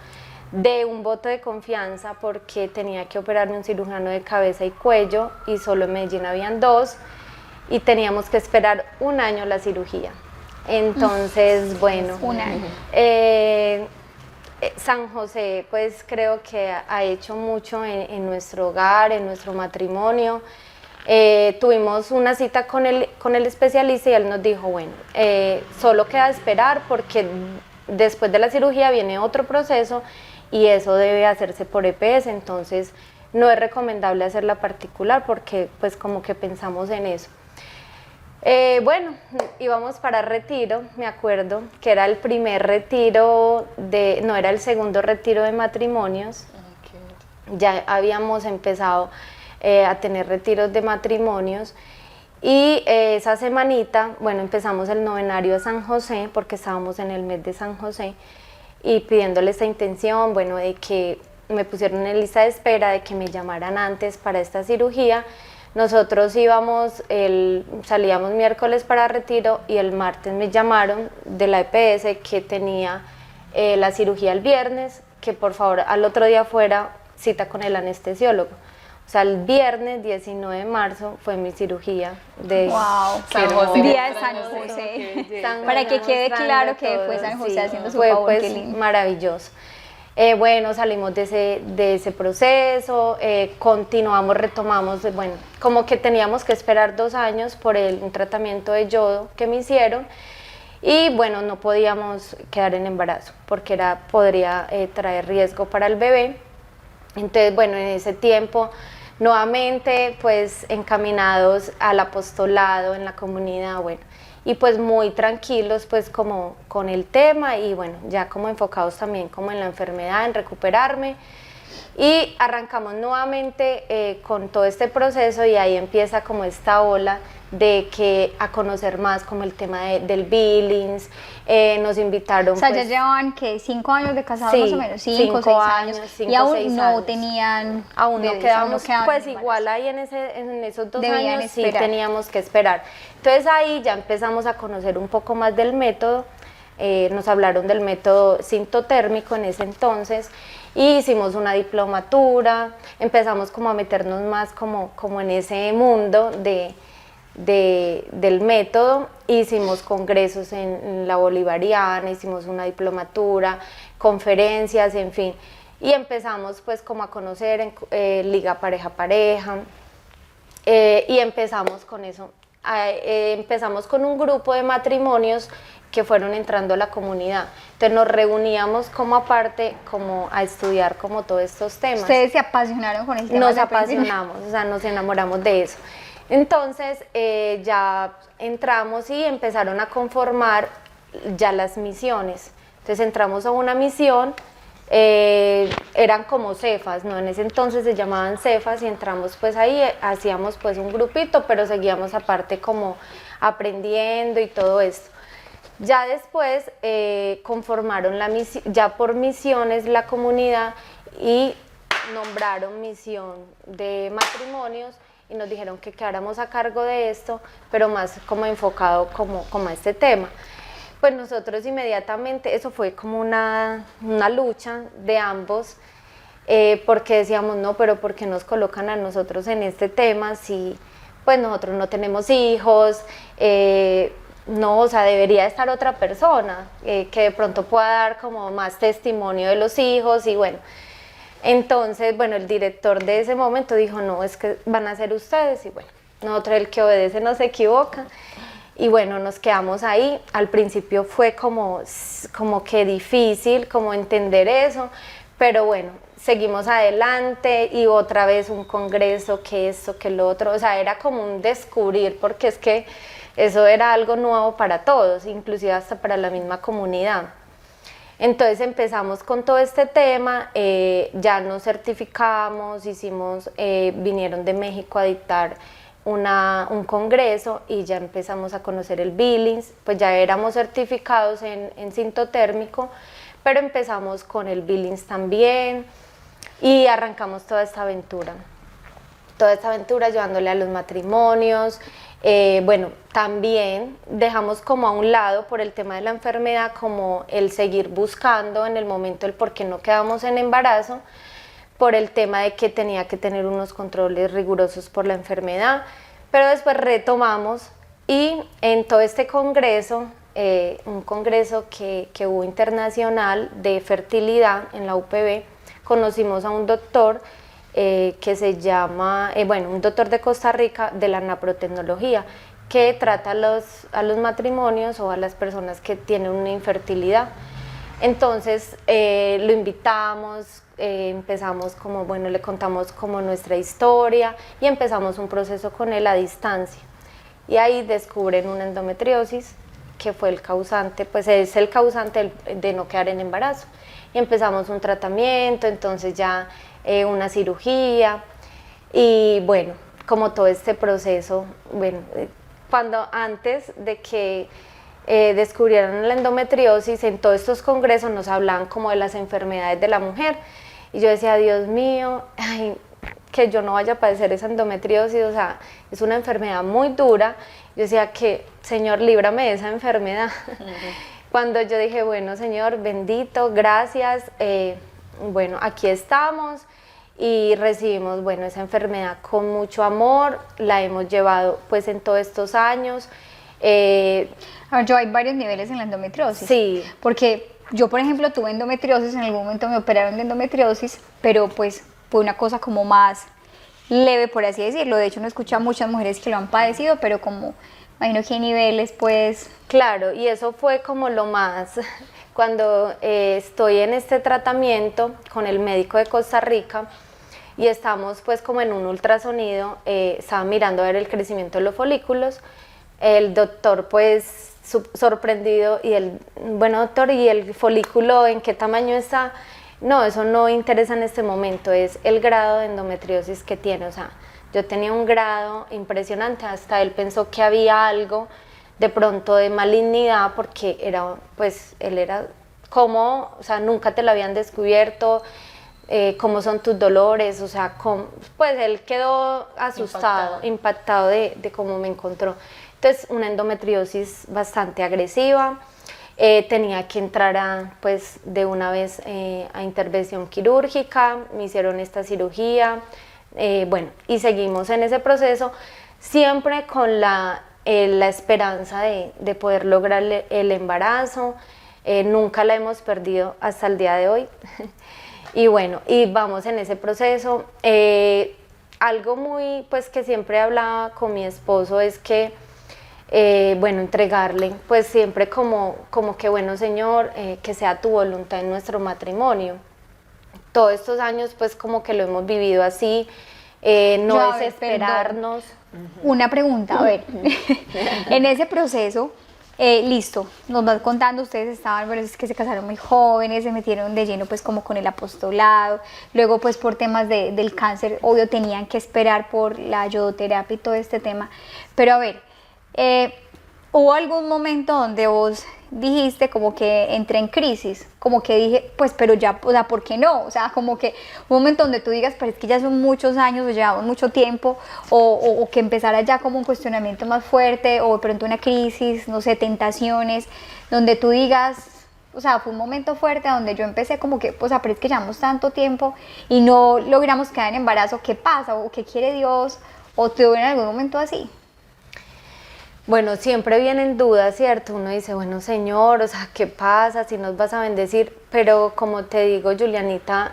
Speaker 4: de un voto de confianza, porque tenía que operarme un cirujano de cabeza y cuello, y solo en Medellín habían 2, y teníamos que esperar 1 año la cirugía. Entonces, bueno,
Speaker 1: 1 año.
Speaker 4: San José pues creo que ha hecho mucho en nuestro hogar, en nuestro matrimonio. Tuvimos una cita con el especialista y él nos dijo, bueno, solo queda esperar porque después de la cirugía viene otro proceso y eso debe hacerse por EPS, entonces no es recomendable hacerla particular porque pues como que pensamos en eso. Bueno, íbamos para retiro, me acuerdo que era el primer retiro no, era el segundo retiro de matrimonios. Ya habíamos empezado a tener retiros de matrimonios y esa semanita, bueno, empezamos el novenario a San José porque estábamos en el mes de San José y pidiéndole esta intención, bueno, de que me pusieron en lista de espera, de que me llamaran antes para esta cirugía. Nosotros salíamos miércoles para retiro y el martes me llamaron de la EPS que tenía la cirugía el viernes, que por favor al otro día fuera cita con el anestesiólogo. O sea, el viernes 19 de marzo fue mi cirugía de
Speaker 1: Wow,
Speaker 2: San José.
Speaker 1: Día de San José.
Speaker 4: San
Speaker 1: Para que
Speaker 4: José,
Speaker 1: quede
Speaker 4: mostrando
Speaker 1: claro que
Speaker 4: todo,
Speaker 1: fue San José
Speaker 4: sí,
Speaker 1: haciendo su
Speaker 4: fue
Speaker 1: favor,
Speaker 4: pues
Speaker 1: qué lindo.
Speaker 4: maravilloso. Bueno, salimos de ese proceso, continuamos, retomamos, bueno, como que teníamos que esperar 2 años por un tratamiento de yodo que me hicieron y bueno, no podíamos quedar en embarazo porque podría traer riesgo para el bebé. Entonces, bueno, en ese tiempo, nuevamente, pues encaminados al apostolado en la comunidad, bueno, y pues muy tranquilos pues como con el tema y bueno, ya como enfocados también como en la enfermedad, en recuperarme y arrancamos nuevamente con todo este proceso y ahí empieza como esta ola de que a conocer más como el tema del Billings, nos invitaron.
Speaker 1: O sea,
Speaker 4: pues,
Speaker 1: ya llevan que 5 años de casados
Speaker 4: Sí,
Speaker 1: más o menos, 5 o 6
Speaker 4: 5
Speaker 1: años,
Speaker 4: cinco,
Speaker 1: y aún
Speaker 4: 6
Speaker 1: no
Speaker 4: años.
Speaker 1: tenían
Speaker 4: Aún no
Speaker 1: bebés,
Speaker 4: quedamos,
Speaker 1: quedaban
Speaker 4: pues
Speaker 1: embarazados.
Speaker 4: igual ahí en esos 2
Speaker 1: Debían
Speaker 4: años sí
Speaker 1: esperar.
Speaker 4: teníamos que esperar. Entonces ahí ya empezamos a conocer un poco más del método, nos hablaron del método sintotérmico en ese entonces, y hicimos una diplomatura, empezamos como a meternos más como en ese mundo del método, hicimos congresos en la Bolivariana, hicimos una diplomatura, conferencias, en fin, y empezamos pues como a conocer en Liga Pareja, y empezamos con eso, empezamos con un grupo de matrimonios que fueron entrando a la comunidad, entonces nos reuníamos como aparte, como a estudiar como todos estos temas.
Speaker 1: Ustedes se apasionaron con el tema.
Speaker 4: Nos
Speaker 1: de la medicina.
Speaker 4: apasionamos, o sea, nos enamoramos de eso. Entonces ya entramos y empezaron a conformar ya las misiones. Entonces entramos a una misión, eran como cefas, ¿no? En ese entonces se llamaban cefas y entramos pues ahí, hacíamos pues un grupito, pero seguíamos aparte como aprendiendo y todo esto. Ya después conformaron ya por misiones la comunidad y nombraron misión de matrimonios y nos dijeron que quedáramos a cargo de esto, pero más como enfocado como a este tema. Pues nosotros inmediatamente, eso fue como una lucha de ambos, porque decíamos, no, pero ¿por qué nos colocan a nosotros en este tema si pues nosotros no tenemos hijos? No, o sea, debería estar otra persona que de pronto pueda dar como más testimonio de los hijos y bueno. Entonces, bueno, el director de ese momento dijo, no, es que van a ser ustedes y bueno, nosotros el que obedece no se equivoca y bueno, nos quedamos ahí. Al principio fue como que difícil como entender eso, pero bueno, seguimos adelante y otra vez un congreso, que esto, que lo otro, o sea, era como un descubrir, porque es que eso era algo nuevo para todos, inclusive hasta para la misma comunidad. Entonces empezamos con todo este tema, ya nos certificamos, vinieron de México a dictar un congreso y ya empezamos a conocer el Billings, pues ya éramos certificados en sintotérmico, pero empezamos con el Billings también y arrancamos toda esta aventura llevándole a los matrimonios. Bueno, también dejamos como a un lado por el tema de la enfermedad como el seguir buscando en el momento el por qué no quedamos en embarazo, por el tema de que tenía que tener unos controles rigurosos por la enfermedad, pero después retomamos y en todo este congreso, un congreso que hubo internacional de fertilidad en la UPB, conocimos a un doctor que se llama, un doctor de Costa Rica de la naprotecnología, que trata a los matrimonios o a las personas que tienen una infertilidad. Entonces lo invitamos, empezamos como, bueno, le contamos como nuestra historia y empezamos un proceso con él a distancia. Y ahí descubren una endometriosis, que fue el causante, pues es el causante de no quedar en embarazo. Y empezamos un tratamiento, entonces ya una cirugía y bueno, como todo este proceso, bueno, cuando antes de que descubrieran la endometriosis, en todos estos congresos nos hablaban como de las enfermedades de la mujer y yo decía, Dios mío, ay, que yo no vaya a padecer esa endometriosis, o sea, es una enfermedad muy dura. Yo decía que, Señor, líbrame de esa enfermedad. Cuando yo dije, bueno, Señor, bendito, gracias, bueno, aquí estamos y recibimos, bueno, esa enfermedad con mucho amor, la hemos llevado pues en todos estos años.
Speaker 1: Yo hay varios niveles en la endometriosis.
Speaker 4: Sí.
Speaker 1: Porque yo, por ejemplo, tuve endometriosis, en algún momento me operaron de endometriosis, pero pues fue una cosa como más leve, por así decirlo. De hecho, no he escuchado a muchas mujeres que lo han padecido, pero como imagino que hay niveles, pues...
Speaker 4: Claro, y eso fue como lo más... Cuando estoy en este tratamiento con el médico de Costa Rica y estamos pues como en un ultrasonido, estaba mirando a ver el crecimiento de los folículos, el doctor pues sorprendido y él, bueno doctor, ¿y el folículo en qué tamaño está? No, eso no interesa en este momento, es el grado de endometriosis que tiene, o sea, yo tenía un grado impresionante, hasta él pensó que había algo de pronto de malignidad porque era, pues él era como, o sea, nunca te lo habían descubierto, cómo son tus dolores, o sea, pues él quedó asustado, impactado de cómo me encontró. Entonces, una endometriosis bastante agresiva, tenía que entrar pues de una vez a intervención quirúrgica, me hicieron esta cirugía, bueno, y seguimos en ese proceso, siempre con la esperanza de poder lograr el embarazo, nunca la hemos perdido hasta el día de hoy. Y bueno, y vamos en ese proceso. Algo muy, pues que siempre hablaba con mi esposo es que, bueno, entregarle, pues siempre como que, bueno, Señor, que sea tu voluntad en nuestro matrimonio. Todos estos años, pues como que lo hemos vivido así, no desesperarnos.
Speaker 1: Una pregunta, a ver, en ese proceso, listo, nos vas contando, ustedes estaban, bueno, es que se casaron muy jóvenes, se metieron de lleno pues como con el apostolado, luego pues por temas del cáncer, obvio tenían que esperar por la yodoterapia y todo este tema, pero a ver, ¿hubo algún momento donde vos dijiste como que entré en crisis? Como que dije, pues, pero ya, o sea, ¿por qué no? O sea, como que un momento donde tú digas, pero es que ya son muchos años, o llevamos mucho tiempo, o que empezara ya como un cuestionamiento más fuerte, o de pronto una crisis, no sé, tentaciones, donde tú digas, o sea, fue un momento fuerte donde yo empecé como que, o sea, pero es que llevamos tanto tiempo y no logramos quedar en embarazo, ¿qué pasa? ¿O qué quiere Dios? ¿O tuve en algún momento así?
Speaker 4: Bueno, siempre vienen dudas, ¿cierto? Uno dice, bueno, Señor, o sea, ¿qué pasa? Si nos vas a bendecir, pero como te digo, Julianita,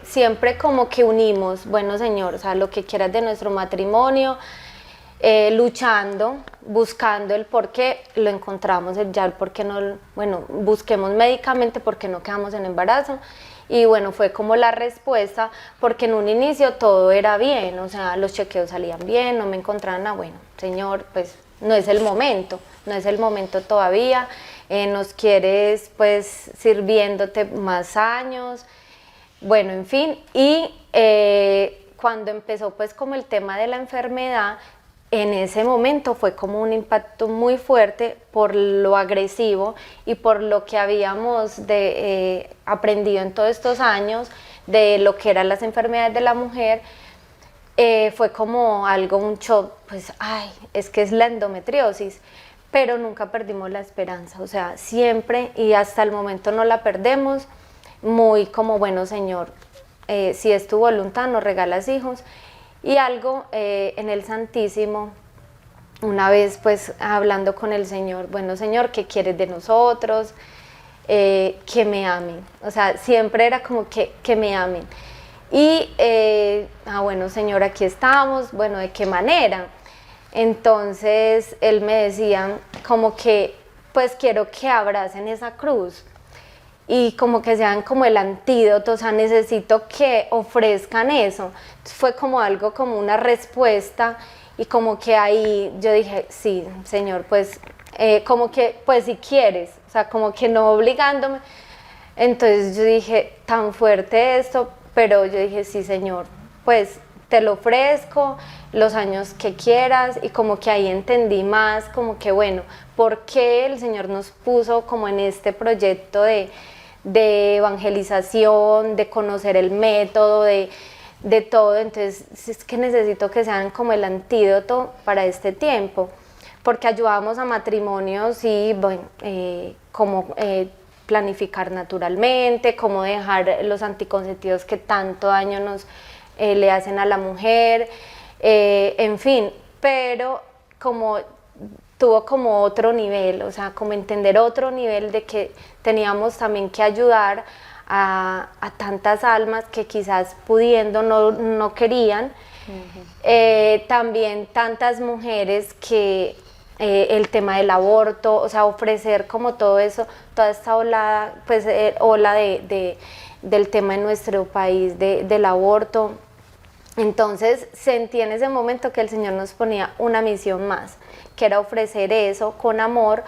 Speaker 4: siempre como que unimos, bueno, Señor, o sea, lo que quieras de nuestro matrimonio, luchando, buscando el por qué, lo encontramos, ya el por qué no, bueno, busquemos médicamente por qué no quedamos en embarazo, y bueno, fue como la respuesta, porque en un inicio todo era bien, o sea, los chequeos salían bien, no me encontraban nada. Bueno, Señor, pues no es el momento, no es el momento todavía, nos quieres pues sirviéndote más años, bueno, en fin, y cuando empezó pues como el tema de la enfermedad, en ese momento fue como un impacto muy fuerte por lo agresivo y por lo que habíamos aprendido en todos estos años de lo que eran las enfermedades de la mujer. Fue como algo, un shock, pues, ay, es que es la endometriosis, pero nunca perdimos la esperanza, o sea, siempre y hasta el momento no la perdemos, muy como, bueno, Señor, si es tu voluntad, nos regalas hijos. Y algo en el Santísimo, una vez pues hablando con el Señor, bueno, Señor, ¿qué quieres de nosotros? Que me amen, o sea, siempre era como que me amen. Y, bueno, Señor, aquí estamos, bueno, ¿de qué manera? Entonces Él me decía como que, pues quiero que abracen esa cruz y como que sean como el antídoto, o sea, necesito que ofrezcan eso. Entonces fue como algo, como una respuesta, y como que ahí yo dije, sí, Señor, pues, como que, pues si quieres, o sea, como que no obligándome. Entonces yo dije, tan fuerte esto, pero yo dije, sí, Señor, pues te lo ofrezco los años que quieras, y como que ahí entendí más, como que bueno, ¿por qué el Señor nos puso como en este proyecto de evangelización, de conocer el método, de todo? Entonces es que necesito que sean como el antídoto para este tiempo, porque ayudamos a matrimonios y bueno, como planificar naturalmente, cómo dejar los anticonceptivos que tanto daño le hacen a la mujer, en fin, pero como tuvo como otro nivel, o sea, como entender otro nivel de que teníamos también que ayudar a tantas almas que quizás pudiendo no querían, también tantas mujeres que el tema del aborto, o sea, ofrecer como todo eso, toda esta ola, pues ola del tema en nuestro país del aborto. Entonces sentí en ese momento que el Señor nos ponía una misión más, que era ofrecer eso con amor,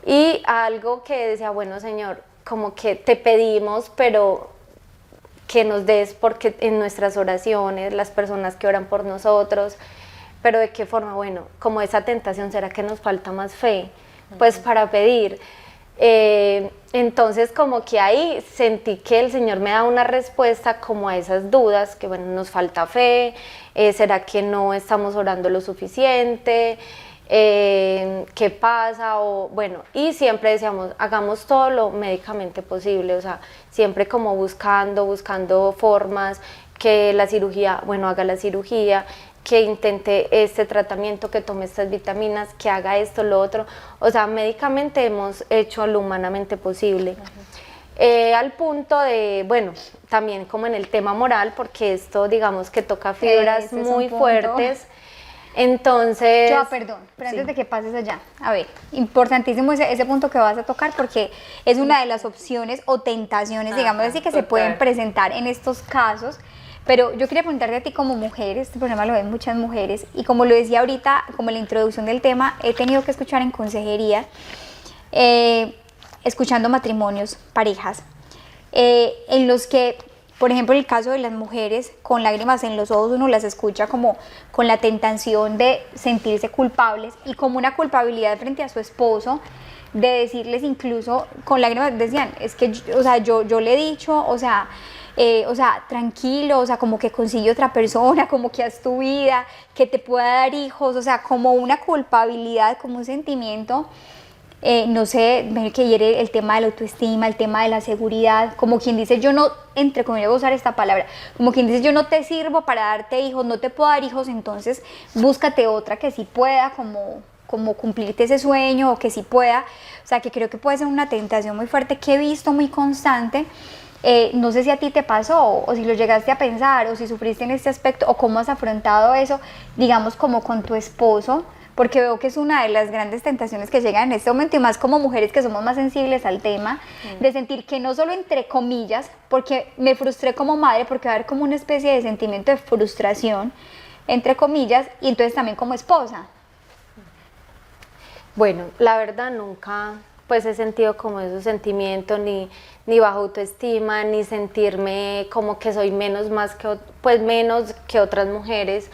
Speaker 4: y algo que decía, bueno, Señor, como que te pedimos, pero que nos des, porque en nuestras oraciones, las personas que oran por nosotros, pero de qué forma, bueno, como esa tentación, ¿será que nos falta más fe? Pues para pedir. Entonces como que ahí sentí que el Señor me da una respuesta como a esas dudas, que bueno, nos falta fe, ¿será que no estamos orando lo suficiente? ¿Qué pasa? O bueno, y siempre decíamos, hagamos todo lo médicamente posible, o sea, siempre como buscando formas, que la cirugía, bueno, haga la cirugía, que intente este tratamiento, que tome estas vitaminas, que haga esto, lo otro, o sea, médicamente hemos hecho lo humanamente posible. Al punto de, bueno, también como en el tema moral, porque esto digamos que toca fibras muy fuertes. Entonces...
Speaker 1: Perdón, pero antes de que pases allá, a ver, importantísimo ese punto que vas a tocar, porque es una de las opciones o tentaciones, digamos así, que se pueden presentar en estos casos. Pero yo quería preguntarte a ti como mujer, este programa lo ven muchas mujeres, y como lo decía ahorita, como la introducción del tema, he tenido que escuchar en consejería, escuchando matrimonios, parejas, en los que, por ejemplo, en el caso de las mujeres, con lágrimas en los ojos uno las escucha como con la tentación de sentirse culpables, y como una culpabilidad frente a su esposo, de decirles incluso con lágrimas, decían, es que, o sea, yo le he dicho, o sea, tranquilo, o sea, como que consigue otra persona, como que haz tu vida, que te pueda dar hijos, o sea, como una culpabilidad, como un sentimiento, no sé, que hiere el tema de la autoestima, el tema de la seguridad, como quien dice, yo no, entre comillas voy a usar esta palabra, como quien dice, yo no te sirvo para darte hijos, no te puedo dar hijos, entonces búscate otra que sí pueda como cumplirte ese sueño, o que sí pueda, o sea, que creo que puede ser una tentación muy fuerte que he visto muy constante. No sé si a ti te pasó, o si lo llegaste a pensar, o si sufriste en este aspecto, o cómo has afrontado eso, digamos, como con tu esposo, porque veo que es una de las grandes tentaciones que llegan en este momento, y más como mujeres que somos más sensibles al tema, de sentir que no solo entre comillas, porque me frustré como madre, porque va a haber como una especie de sentimiento de frustración, entre comillas, y entonces también como esposa.
Speaker 4: Bueno, la verdad nunca pues he sentido como esos sentimientos, ni baja autoestima, ni sentirme como que soy menos menos que otras mujeres.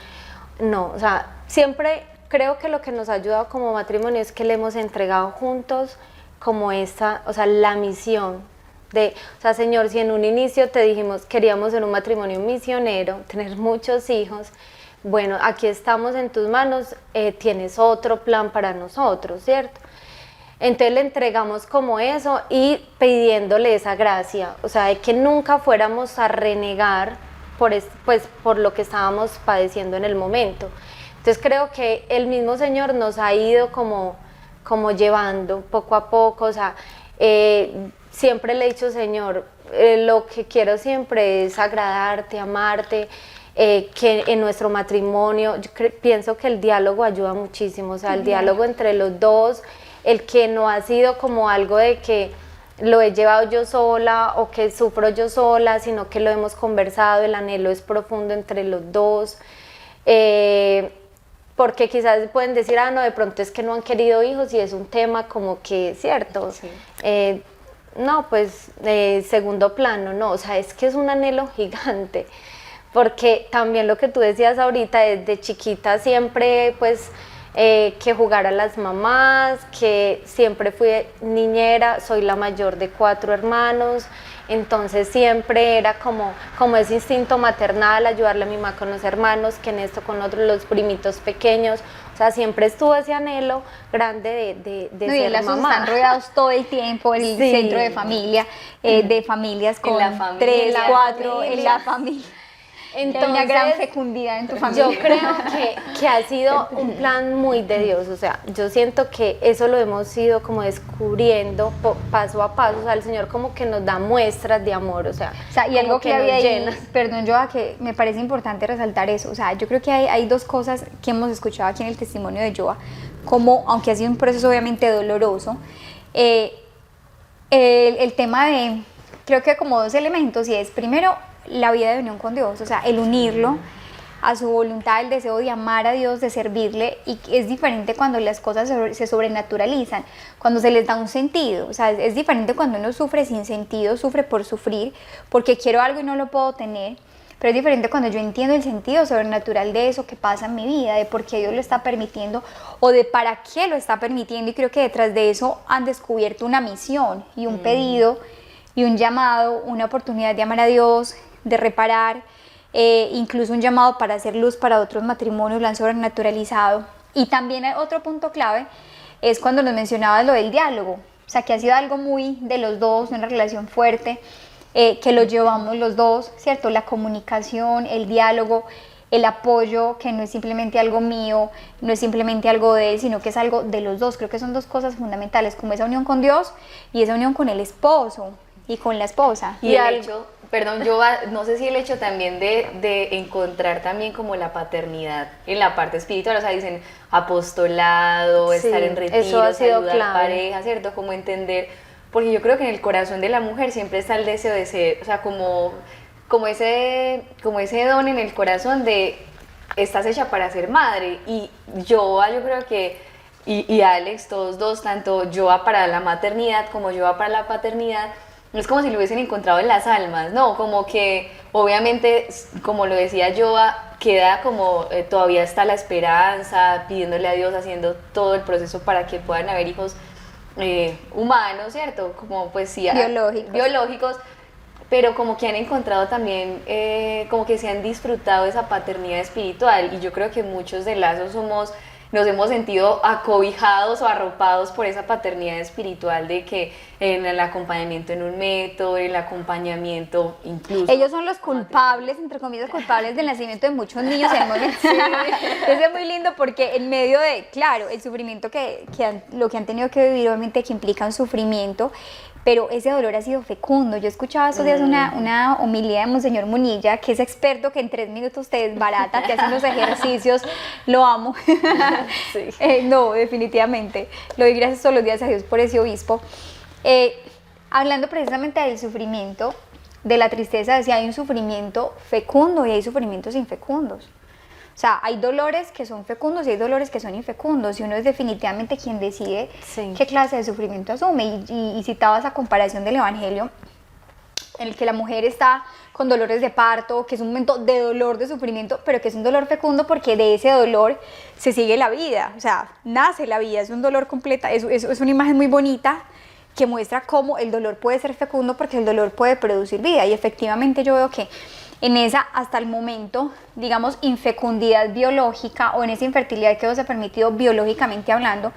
Speaker 4: No, o sea, siempre creo que lo que nos ha ayudado como matrimonio es que le hemos entregado juntos como la misión de, o sea, Señor, si en un inicio te dijimos queríamos ser un matrimonio misionero, tener muchos hijos, bueno, aquí estamos en tus manos, tienes otro plan para nosotros, ¿cierto? Entonces le entregamos como eso y pidiéndole esa gracia, o sea, de que nunca fuéramos a renegar por lo que estábamos padeciendo en el momento. Entonces creo que el mismo Señor nos ha ido como llevando poco a poco, o sea, siempre le he dicho, Señor, lo que quiero siempre es agradarte, amarte, que en nuestro matrimonio, pienso que el diálogo ayuda muchísimo, o sea, el diálogo entre los dos, el que no ha sido como algo de que lo he llevado yo sola o que sufro yo sola, sino que lo hemos conversado, el anhelo es profundo entre los dos, porque quizás pueden decir, no, de pronto es que no han querido hijos y es un tema como que, ¿cierto? Sí. No, pues segundo plano, no, o sea, es que es un anhelo gigante, porque también lo que tú decías ahorita, desde chiquita siempre pues que jugar a las mamás, que siempre fui niñera, soy la mayor de 4 hermanos, entonces siempre era como ese instinto maternal, ayudarle a mi mamá con los hermanos, que en esto con otros, los primitos pequeños, o sea, siempre estuvo ese anhelo grande de
Speaker 1: no,
Speaker 4: ser mamá.
Speaker 1: Están rodeados todo el tiempo, el centro de familia, de familias con 3, 4, en la familia. Entonces, una gran fecundidad en tu familia.
Speaker 4: Yo creo que ha sido un plan muy de Dios, o sea, yo siento que eso lo hemos ido como descubriendo paso a paso, o sea, el Señor como que nos da muestras de amor, o sea
Speaker 1: y algo que había ahí, perdón, Joa, que me parece importante resaltar eso, o sea, yo creo que hay dos cosas que hemos escuchado aquí en el testimonio de Joa, como, aunque ha sido un proceso obviamente doloroso, el tema de, creo que como 2 elementos, y es, primero, la vida de unión con Dios, o sea, el unirlo a su voluntad, el deseo de amar a Dios, de servirle, y es diferente cuando las cosas se sobrenaturalizan, cuando se les da un sentido, o sea, es diferente cuando uno sufre sin sentido, sufre por sufrir, porque quiero algo y no lo puedo tener, pero es diferente cuando yo entiendo el sentido sobrenatural de eso que pasa en mi vida, de por qué Dios lo está permitiendo o de para qué lo está permitiendo, y creo que detrás de eso han descubierto una misión y un pedido y un llamado, una oportunidad de amar a Dios, de reparar, incluso un llamado para hacer luz para otros matrimonios, lo han sobrenaturalizado. Y también otro punto clave es cuando nos mencionabas lo del diálogo, o sea, que ha sido algo muy de los dos, una relación fuerte, que lo llevamos los dos, ¿cierto? La comunicación, el diálogo, el apoyo, que no es simplemente algo mío, no es simplemente algo de él, sino que es algo de los dos. Creo que son 2 cosas fundamentales, como esa unión con Dios y esa unión con el esposo y con la esposa.
Speaker 2: Y el hecho, perdón, yo no sé si el hecho también de encontrar también como la paternidad en la parte espiritual, o sea, dicen apostolado, sí, estar en retiros, ayudar a pareja, ¿cierto? Como entender, porque yo creo que en el corazón de la mujer siempre está el deseo de ser, o sea, como ese don en el corazón de estás hecha para ser madre, y yo creo que, y Alex, todos dos, tanto Joa para la maternidad como Joa para la paternidad, es como si lo hubiesen encontrado en las almas, ¿no? Como que obviamente, como lo decía Joa, queda como todavía está la esperanza, pidiéndole a Dios, haciendo todo el proceso para que puedan haber hijos humanos, ¿cierto? Como pues sí, biológicos, pero como que han encontrado también, como que se han disfrutado esa paternidad espiritual, y yo creo que muchos de lazos nos hemos sentido acobijados o arropados por esa paternidad espiritual, de que en el acompañamiento en un método, el acompañamiento incluso.
Speaker 1: Ellos son los culpables, entre comillas, culpables del nacimiento de muchos niños en el momento. Eso es muy lindo, porque en medio de, claro, el sufrimiento lo que han tenido que vivir, obviamente que implica un sufrimiento, pero ese dolor ha sido fecundo. Yo escuchaba estos días una homilía de Monseñor Munilla, que es experto, que en 3 minutos te desbarata, te hace unos ejercicios, lo amo.
Speaker 4: Sí.
Speaker 1: No, definitivamente. Lo doy gracias todos los días a Dios por ese obispo. Hablando precisamente del sufrimiento, de la tristeza, decía, hay un sufrimiento fecundo y hay sufrimientos infecundos. O sea, hay dolores que son fecundos y hay dolores que son infecundos, y uno es definitivamente quien decide qué clase de sufrimiento asume. Y citaba esa comparación del Evangelio, en el que la mujer está con dolores de parto, que es un momento de dolor, de sufrimiento, pero que es un dolor fecundo porque de ese dolor se sigue la vida, o sea, nace la vida, es un dolor completa, es una imagen muy bonita que muestra cómo el dolor puede ser fecundo porque el dolor puede producir vida. Y efectivamente yo veo que en esa, hasta el momento, digamos, infecundidad biológica o en esa infertilidad que Dios ha permitido biológicamente hablando,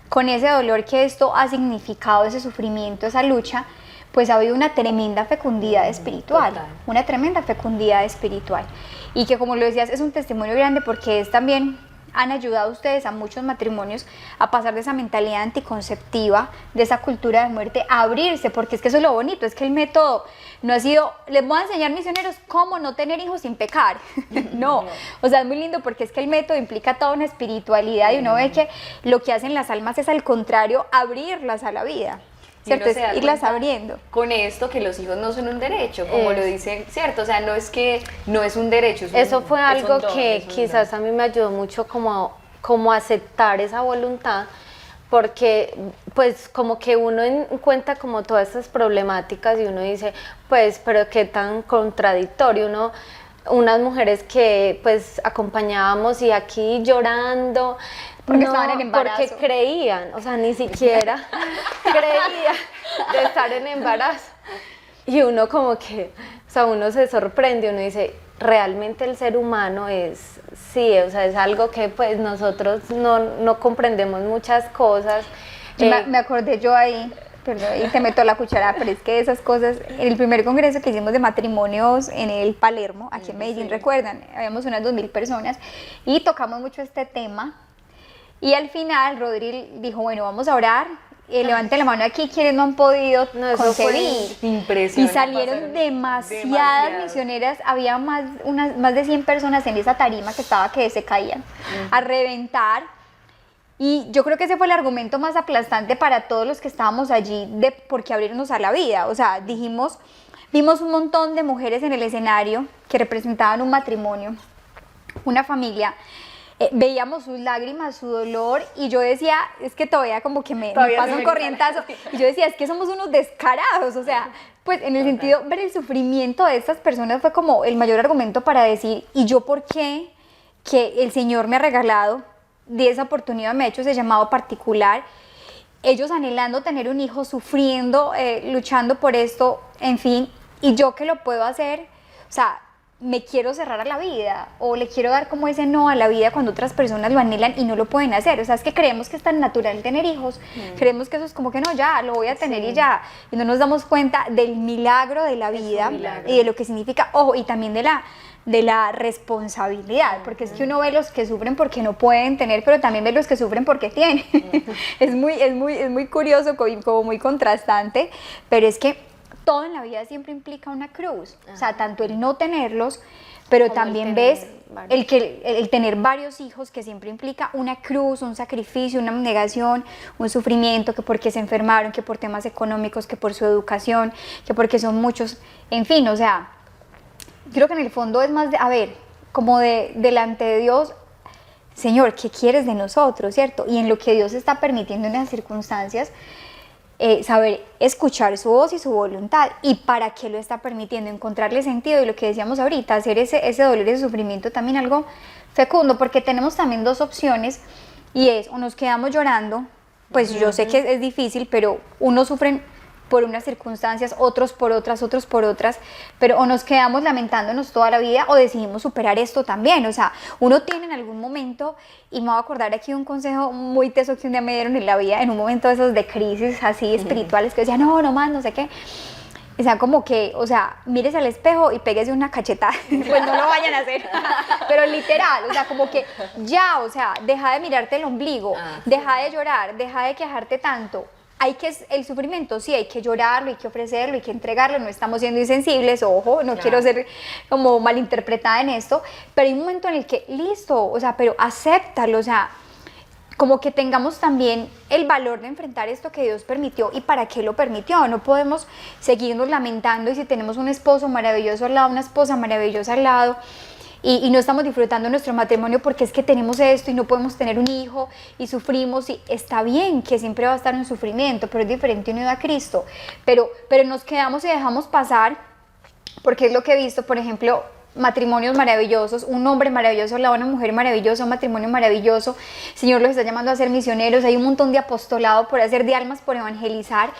Speaker 1: con ese dolor que esto ha significado, ese sufrimiento, esa lucha, pues ha habido una tremenda fecundidad espiritual, una tremenda fecundidad espiritual. Y que, como lo decías, es un testimonio grande porque es también, han ayudado ustedes a muchos matrimonios a pasar de esa mentalidad anticonceptiva, de esa cultura de muerte, a abrirse, porque es que eso es lo bonito, es que el método no ha sido, les voy a enseñar, misioneros, cómo no tener hijos sin pecar. No, o sea, es muy lindo porque es que el método implica toda una espiritualidad y uno ve que lo que hacen las almas es al contrario, abrirlas a la vida. ¿Cierto? Es irlas abriendo.
Speaker 2: Con esto que los hijos no son un derecho, como lo dicen, ¿cierto? O sea, no es que no es un derecho.
Speaker 4: Eso fue algo que quizás a mí me ayudó mucho como aceptar esa voluntad, porque pues como que uno encuentra como todas estas problemáticas y uno dice, pues, pero qué tan contradictorio, unas mujeres que pues acompañábamos y aquí llorando,
Speaker 1: porque estaban en embarazo.
Speaker 4: Porque creían, o sea, ni siquiera creía de estar en embarazo. Y uno como que, o sea, uno se sorprende, uno dice, realmente el ser humano es, sí, o sea, es algo que pues nosotros no comprendemos muchas cosas.
Speaker 1: Me acordé yo ahí, perdón, y te meto la cuchara, pero es que esas cosas, en el primer congreso que hicimos de matrimonios en el Palermo, aquí en Medellín, recuerdan, habíamos unas 2.000 personas y tocamos mucho este tema. Y al final Rodri dijo, bueno, vamos a orar, levante la mano aquí quienes no han podido concebir.
Speaker 2: Impresionante.
Speaker 1: Y salieron demasiadas misioneras, había más de 100 personas en esa tarima que se caían a reventar. Y yo creo que ese fue el argumento más aplastante para todos los que estábamos allí de por qué abrirnos a la vida. O sea, vimos un montón de mujeres en el escenario que representaban un matrimonio, una familia. Veíamos sus lágrimas, su dolor, y yo decía, es que todavía como que me pasa un corrientazo, y yo decía, es que somos unos descarados, o sea, pues en el sentido, ver el sufrimiento de estas personas fue como el mayor argumento para decir, ¿y yo por qué? Que el Señor me ha regalado, de esa oportunidad me ha hecho ese llamado particular, ellos anhelando tener un hijo, sufriendo, luchando por esto, en fin, y yo que lo puedo hacer, o sea, me quiero cerrar a la vida o le quiero dar como ese no a la vida cuando otras personas lo anhelan y no lo pueden hacer. O sea, es que creemos que es tan natural tener hijos, creemos que eso es como que no, ya, lo voy a tener y ya. Y no nos damos cuenta del milagro de la vida y de lo que significa, ojo, y también de la responsabilidad, porque es que uno ve los que sufren porque no pueden tener, pero también ve los que sufren porque tienen. Es muy curioso, como muy contrastante, pero es que todo en la vida siempre implica una cruz, o sea, tanto el no tenerlos, pero como también ves el tener varios hijos, que siempre implica una cruz, un sacrificio, una abnegación, un sufrimiento, que porque se enfermaron, que por temas económicos, que por su educación, que porque son muchos, en fin, o sea, creo que en el fondo es más de, a ver, como delante de Dios, Señor, ¿qué quieres de nosotros, cierto? Y en lo que Dios está permitiendo en las circunstancias, saber escuchar su voz y su voluntad, y para qué lo está permitiendo, encontrarle sentido, y lo que decíamos ahorita, hacer ese dolor y ese sufrimiento también algo fecundo, porque tenemos también dos opciones, y es, o nos quedamos llorando, pues yo sé que es difícil, pero unos sufren por unas circunstancias, otros por otras, pero o nos quedamos lamentándonos toda la vida o decidimos superar esto también. O sea, uno tiene en algún momento, y me voy a acordar aquí de un consejo muy teso que un día me dieron en la vida, en un momento de esos de crisis así espirituales, que decía, no más, no sé qué. O sea, como que, o sea, mírese al espejo y péguese una cachetada, pues no lo vayan a hacer, pero literal, o sea, como que ya, o sea, deja de mirarte el ombligo, deja de llorar, deja de quejarte tanto, el sufrimiento, sí, hay que llorarlo, hay que ofrecerlo, hay que entregarlo, no estamos siendo insensibles, ojo, no quiero ser como malinterpretada en esto, pero hay un momento en el que, listo, o sea, pero acéptalo, o sea, como que tengamos también el valor de enfrentar esto que Dios permitió y para qué lo permitió. No podemos seguirnos lamentando y si tenemos un esposo maravilloso al lado, una esposa maravillosa al lado y no estamos disfrutando nuestro matrimonio porque es que tenemos esto y no podemos tener un hijo y sufrimos, y está bien que siempre va a estar en sufrimiento, pero es diferente unido a Cristo. Pero nos quedamos y dejamos pasar, porque es lo que he visto, por ejemplo, matrimonios maravillosos, un hombre maravilloso al lado de una mujer maravillosa, un matrimonio maravilloso. El Señor los está llamando a ser misioneros, hay un montón de apostolado por hacer, de almas por evangelizar,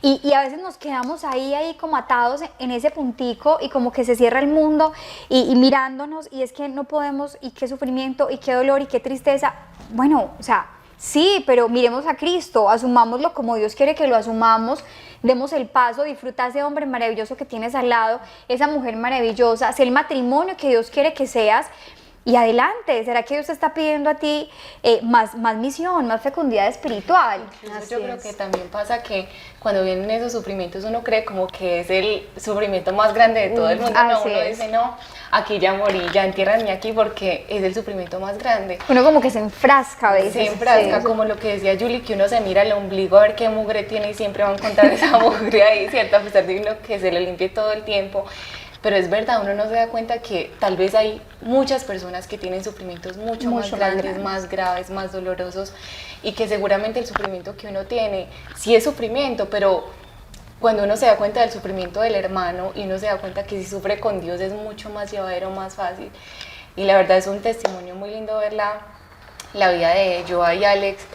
Speaker 1: y a veces nos quedamos ahí como atados en ese puntico y como que se cierra el mundo y mirándonos, y es que no podemos, y qué sufrimiento, y qué dolor, y qué tristeza. Bueno, o sea, sí, pero miremos a Cristo, asumámoslo como Dios quiere que lo asumamos, demos el paso, disfruta ese hombre maravilloso que tienes al lado, esa mujer maravillosa, sé el matrimonio que Dios quiere que seas, y adelante. ¿Será que Dios te está pidiendo a ti más misión, más fecundidad espiritual?
Speaker 3: Yo creo que también pasa que cuando vienen esos sufrimientos uno cree como que es el sufrimiento más grande de todo el mundo. No, uno dice, no, aquí ya morí, ya entiérranme aquí porque es el sufrimiento más grande.
Speaker 1: Uno como que se enfrasca a veces.
Speaker 3: Se enfrasca, como lo que decía Julie, que uno se mira el ombligo a ver qué mugre tiene y siempre va a encontrar esa mugre ahí, ¿cierto? A pesar de uno que se le limpie todo el tiempo. Pero es verdad, uno no se da cuenta que tal vez hay muchas personas que tienen sufrimientos mucho más grandes, más graves, más dolorosos, y que seguramente el sufrimiento que uno tiene, sí es sufrimiento, pero cuando uno se da cuenta del sufrimiento del hermano y uno se da cuenta que si sufre con Dios es mucho más llevadero, más fácil. Y la verdad es un testimonio muy lindo ver la vida de Joa y Alex,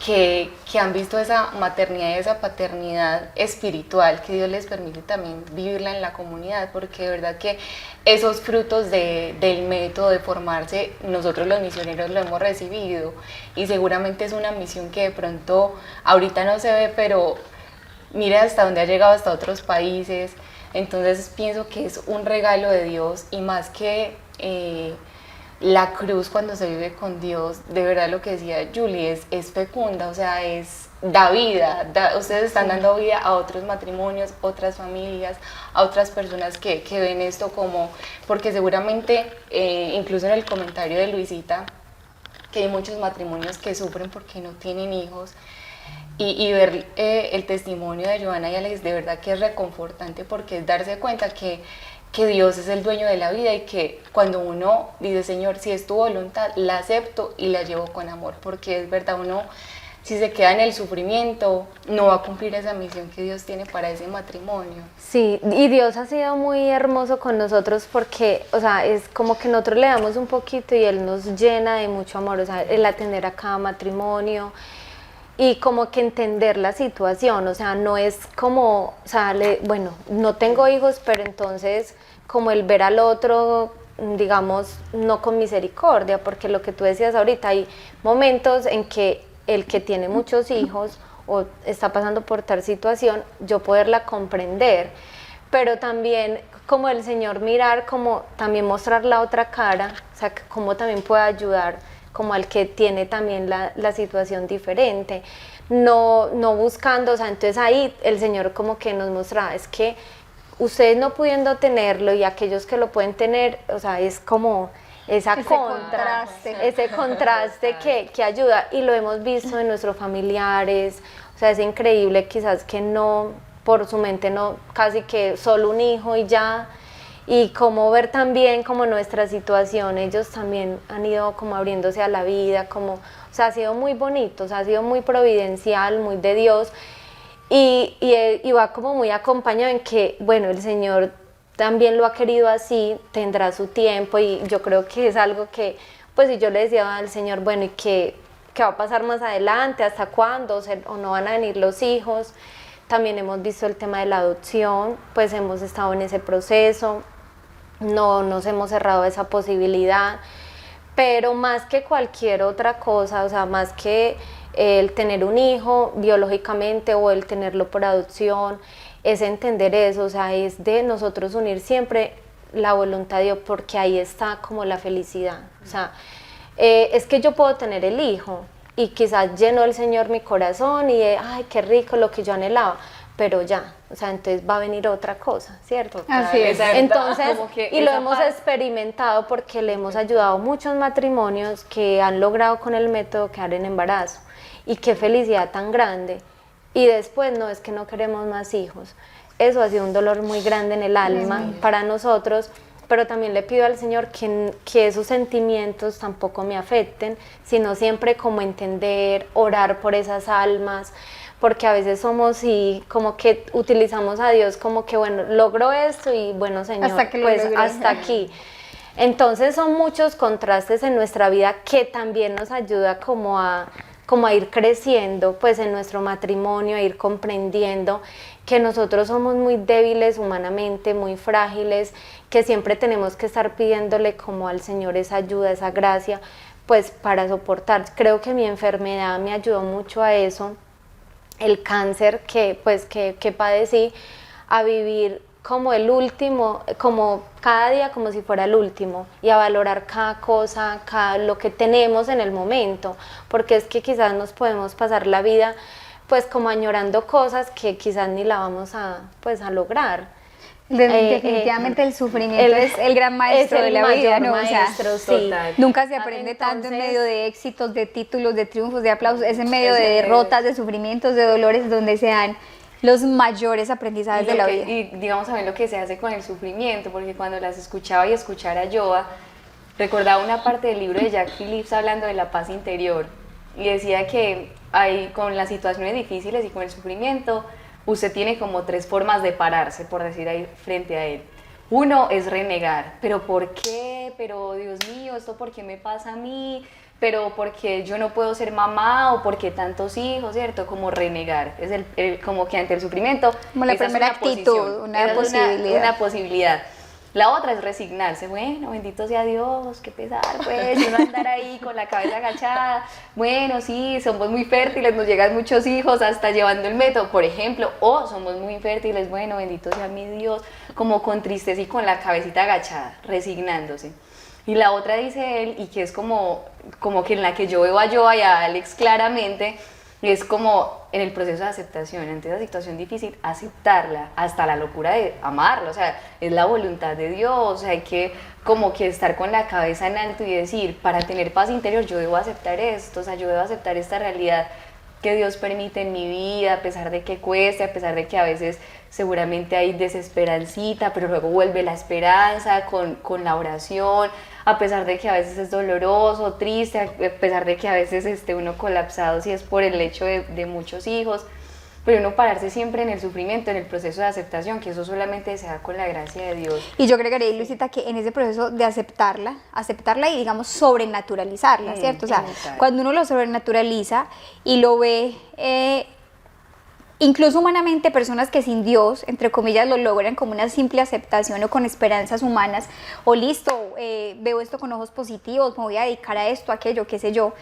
Speaker 3: que han visto esa maternidad y esa paternidad espiritual que Dios les permite también vivirla en la comunidad, porque de verdad que esos frutos del método de formarse, nosotros los misioneros lo hemos recibido, y seguramente es una misión que de pronto ahorita no se ve, pero mira hasta dónde ha llegado, hasta otros países. Entonces pienso que es un regalo de Dios, y más que la cruz, cuando se vive con Dios, de verdad lo que decía Julie, es fecunda, o sea, da vida, ustedes están dando vida a otros matrimonios, otras familias, a otras personas que ven esto como, porque seguramente, incluso en el comentario de Luisita, que hay muchos matrimonios que sufren porque no tienen hijos, y ver el testimonio de Joana y Alex, de verdad que es reconfortante, porque es darse cuenta que Dios es el dueño de la vida, y que cuando uno dice, Señor, si es tu voluntad, la acepto y la llevo con amor, porque es verdad, uno si se queda en el sufrimiento no va a cumplir esa misión que Dios tiene para ese matrimonio.
Speaker 4: Sí, y Dios ha sido muy hermoso con nosotros porque, o sea, es como que nosotros le damos un poquito y Él nos llena de mucho amor, o sea, el atender a cada matrimonio y como que entender la situación, o sea, no es como, o sea, bueno, no tengo hijos, pero entonces como el ver al otro, digamos, no con misericordia, porque lo que tú decías ahorita, hay momentos en que el que tiene muchos hijos o está pasando por tal situación, yo poderla comprender, pero también como el Señor mirar, como también mostrar la otra cara, o sea, cómo también puede ayudar como al que tiene también la situación diferente, no buscando, o sea, entonces ahí el Señor como que nos muestra, es que ustedes no pudiendo tenerlo y aquellos que lo pueden tener, o sea, es como ese contraste que ayuda, y lo hemos visto en nuestros familiares, o sea, es increíble quizás que no, por su mente no, casi que solo un hijo y ya, y como ver también como nuestra situación, ellos también han ido como abriéndose a la vida, como, o sea, ha sido muy bonito, o sea, ha sido muy providencial, muy de Dios, y va como muy acompañado en que, bueno, el Señor también lo ha querido así, tendrá su tiempo, y yo creo que es algo que, pues si yo le decía al Señor, bueno, ¿y qué va a pasar más adelante? ¿Hasta cuándo? ¿O no van a venir los hijos? También hemos visto el tema de la adopción, pues hemos estado en ese proceso, no nos hemos cerrado esa posibilidad, pero más que cualquier otra cosa, o sea, más que el tener un hijo biológicamente o el tenerlo por adopción, es entender eso, o sea, es de nosotros unir siempre la voluntad de Dios, porque ahí está como la felicidad, o sea, es que yo puedo tener el hijo, y quizás llenó el Señor mi corazón y ay, qué rico lo que yo anhelaba, pero ya, o sea, entonces va a venir otra cosa, ¿cierto?
Speaker 1: Así es.
Speaker 4: Entonces,
Speaker 2: Como que
Speaker 4: y lo
Speaker 2: esa
Speaker 4: hemos
Speaker 2: parte-
Speaker 4: experimentado porque le hemos ayudado a muchos matrimonios que han logrado con el método quedar en embarazo, y qué felicidad tan grande. Y después, no, es que no queremos más hijos. Eso ha sido un dolor muy grande en el alma para nosotros, pero también le pido al Señor que esos sentimientos tampoco me afecten, sino siempre como entender, orar por esas almas, porque a veces somos y como que utilizamos a Dios como que, bueno, logro esto y bueno, Señor,
Speaker 1: Hasta que lo
Speaker 4: pues
Speaker 1: logré.
Speaker 4: hasta aquí. Entonces son muchos contrastes en nuestra vida que también nos ayuda como a ir creciendo pues en nuestro matrimonio, a ir comprendiendo que nosotros somos muy débiles humanamente, muy frágiles, que siempre tenemos que estar pidiéndole como al Señor esa ayuda, esa gracia, pues para soportar. Creo que mi enfermedad me ayudó mucho a eso, el cáncer que padecí, a vivir como el último, como cada día como si fuera el último, y a valorar cada cosa, cada lo que tenemos en el momento, porque es que quizás nos podemos pasar la vida pues como añorando cosas que quizás ni la vamos a lograr.
Speaker 1: Definitivamente el sufrimiento es el gran maestro
Speaker 4: es
Speaker 1: de
Speaker 4: el
Speaker 1: la vida,
Speaker 4: mayor
Speaker 1: ¿no? O sea,
Speaker 4: maestro, sí.
Speaker 2: total.
Speaker 1: nunca se aprende tanto en
Speaker 4: Entonces,
Speaker 1: medio de éxitos, de títulos, de triunfos, de aplausos, es en medio de derrotas, de sufrimientos, de dolores, donde se dan los mayores aprendizajes de la vida.
Speaker 2: Y digamos también lo que se hace con el sufrimiento, porque cuando las escuchaba y escuchara a Joa, recordaba una parte del libro de Jack Phillips hablando de la paz interior, y decía que con las situaciones difíciles y con el sufrimiento, usted tiene como 3 formas de pararse, por decir ahí, frente a él. Uno es renegar, pero ¿por qué? Pero Dios mío, ¿esto por qué me pasa a mí? Pero porque yo no puedo ser mamá, o porque tantos hijos, ¿cierto? Como renegar, es como que ante el sufrimiento.
Speaker 1: Como la
Speaker 2: esa es
Speaker 1: primera
Speaker 2: una
Speaker 1: actitud,
Speaker 2: posición,
Speaker 1: una
Speaker 2: esa es
Speaker 1: posibilidad.
Speaker 2: una posibilidad. La otra es resignarse, bueno, bendito sea Dios, qué pesar, pues, y uno andar ahí con la cabeza agachada, bueno, sí, somos muy fértiles, nos llegan muchos hijos hasta llevando el método, por ejemplo, o somos muy infértiles, bueno, bendito sea mi Dios, como con tristeza y con la cabecita agachada, resignándose. Y la otra, dice él, y que es como que en la que yo veo a Joa y a Alex claramente, es como en el proceso de aceptación, ante esa situación difícil, aceptarla hasta la locura de amarla, o sea, es la voluntad de Dios, o sea, hay que como que estar con la cabeza en alto y decir, para tener paz interior yo debo aceptar esto, o sea, yo debo aceptar esta realidad que Dios permite en mi vida, a pesar de que cueste, a pesar de que a veces seguramente hay desesperancita, pero luego vuelve la esperanza con la oración, a pesar de que a veces es doloroso, triste, a pesar de que a veces esté uno colapsado si es por el hecho de muchos hijos, pero uno pararse siempre en el sufrimiento, en el proceso de aceptación, que eso solamente se da con la gracia de Dios.
Speaker 1: Y yo agregaría, Luisita, que en ese proceso de aceptarla y digamos sobrenaturalizarla, ¿cierto? O sea,
Speaker 2: exacto.
Speaker 1: cuando uno lo sobrenaturaliza y lo ve, incluso humanamente, personas que sin Dios, entre comillas, lo logran como una simple aceptación o con esperanzas humanas, o listo, veo esto con ojos positivos, me voy a dedicar a esto, a aquello, qué sé yo,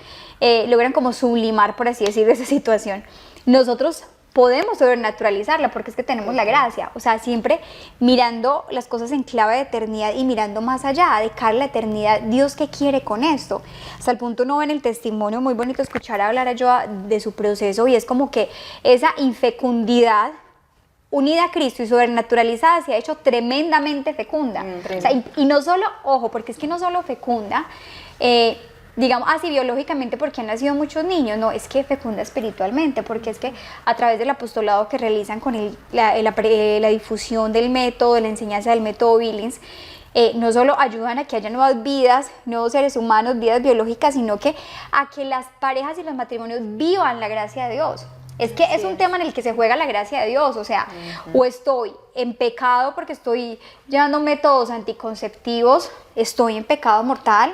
Speaker 1: logran como sublimar, por así decir, esa situación. Nosotros podemos sobrenaturalizarla porque es que tenemos la gracia, o sea, siempre mirando las cosas en clave de eternidad y mirando más allá, de cara a la eternidad, Dios qué quiere con esto. Hasta el punto no en el testimonio, muy bonito escuchar hablar a Joa de su proceso, y es como que esa infecundidad unida a Cristo y sobrenaturalizada se ha hecho tremendamente fecunda. O sea, y no solo, ojo, porque es que no solo fecunda, digamos así biológicamente porque han nacido muchos niños, no, es que fecunda espiritualmente, porque es que a través del apostolado que realizan con la difusión del método, de la enseñanza del método Billings, no solo ayudan a que haya nuevas vidas, nuevos seres humanos, vidas biológicas, sino que a que las parejas y los matrimonios vivan la gracia de Dios. Es que es un tema en el que se juega la gracia de Dios, o sea, o estoy en pecado porque estoy llevando métodos anticonceptivos, estoy en pecado mortal,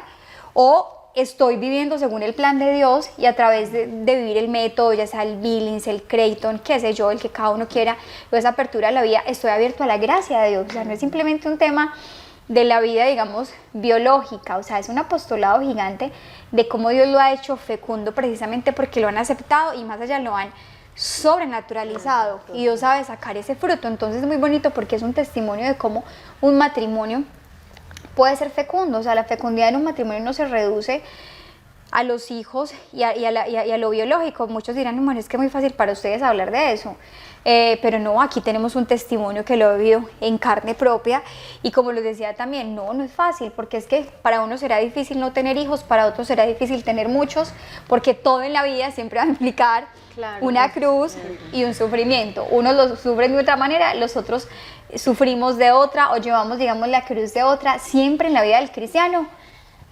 Speaker 1: o estoy viviendo según el plan de Dios y a través de vivir el método, ya sea el Billings, el Creighton, qué sé yo, el que cada uno quiera, o esa apertura a la vida, estoy abierto a la gracia de Dios. O sea, no es simplemente un tema de la vida, digamos, biológica, o sea, es un apostolado gigante de cómo Dios lo ha hecho fecundo precisamente porque lo han aceptado y más allá lo han sobrenaturalizado, y Dios sabe sacar ese fruto. Entonces es muy bonito porque es un testimonio de cómo un matrimonio puede ser fecundo. O sea, la fecundidad en un matrimonio no se reduce a los hijos y a lo biológico. Muchos dirán, bueno, es que es muy fácil para ustedes hablar de eso. Pero no, aquí tenemos un testimonio que lo he vivido en carne propia y como les decía también, no es fácil, porque es que para uno será difícil no tener hijos, para otros será difícil tener muchos, porque todo en la vida siempre va a implicar una cruz y un sufrimiento. Unos lo sufren de otra manera, los otros sufrimos de otra o llevamos, digamos, la cruz de otra. Siempre en la vida del cristiano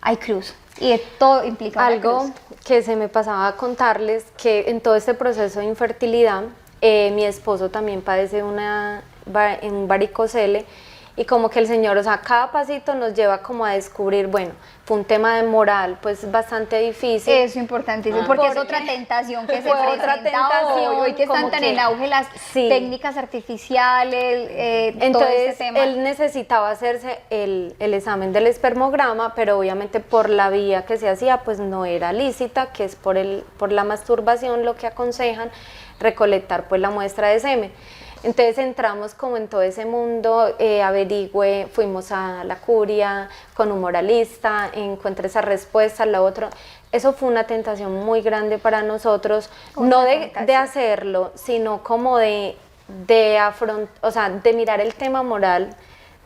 Speaker 1: hay cruz y de todo implica una
Speaker 4: Algo
Speaker 1: cruz.
Speaker 4: que se me pasaba a contarles, que en todo este proceso de infertilidad, mi esposo también padece un varicocele, y como que el Señor, o sea, cada pasito nos lleva como a descubrir, bueno, fue un tema de moral, pues bastante difícil.
Speaker 1: Eso es importantísimo, porque es otra tentación que se presenta hoy que están tan en auge las técnicas artificiales, todo
Speaker 4: entonces
Speaker 1: este tema.
Speaker 4: él necesitaba hacerse el examen del espermograma, pero obviamente por la vía que se hacía, pues no era lícita, que es por la masturbación lo que aconsejan, recolectar pues la muestra de semen. Entonces entramos como en todo ese mundo, fuimos a la curia con un moralista, encontré esa respuesta, la otra. Eso fue una tentación muy grande para nosotros, no de hacerlo, sino como de mirar el tema moral,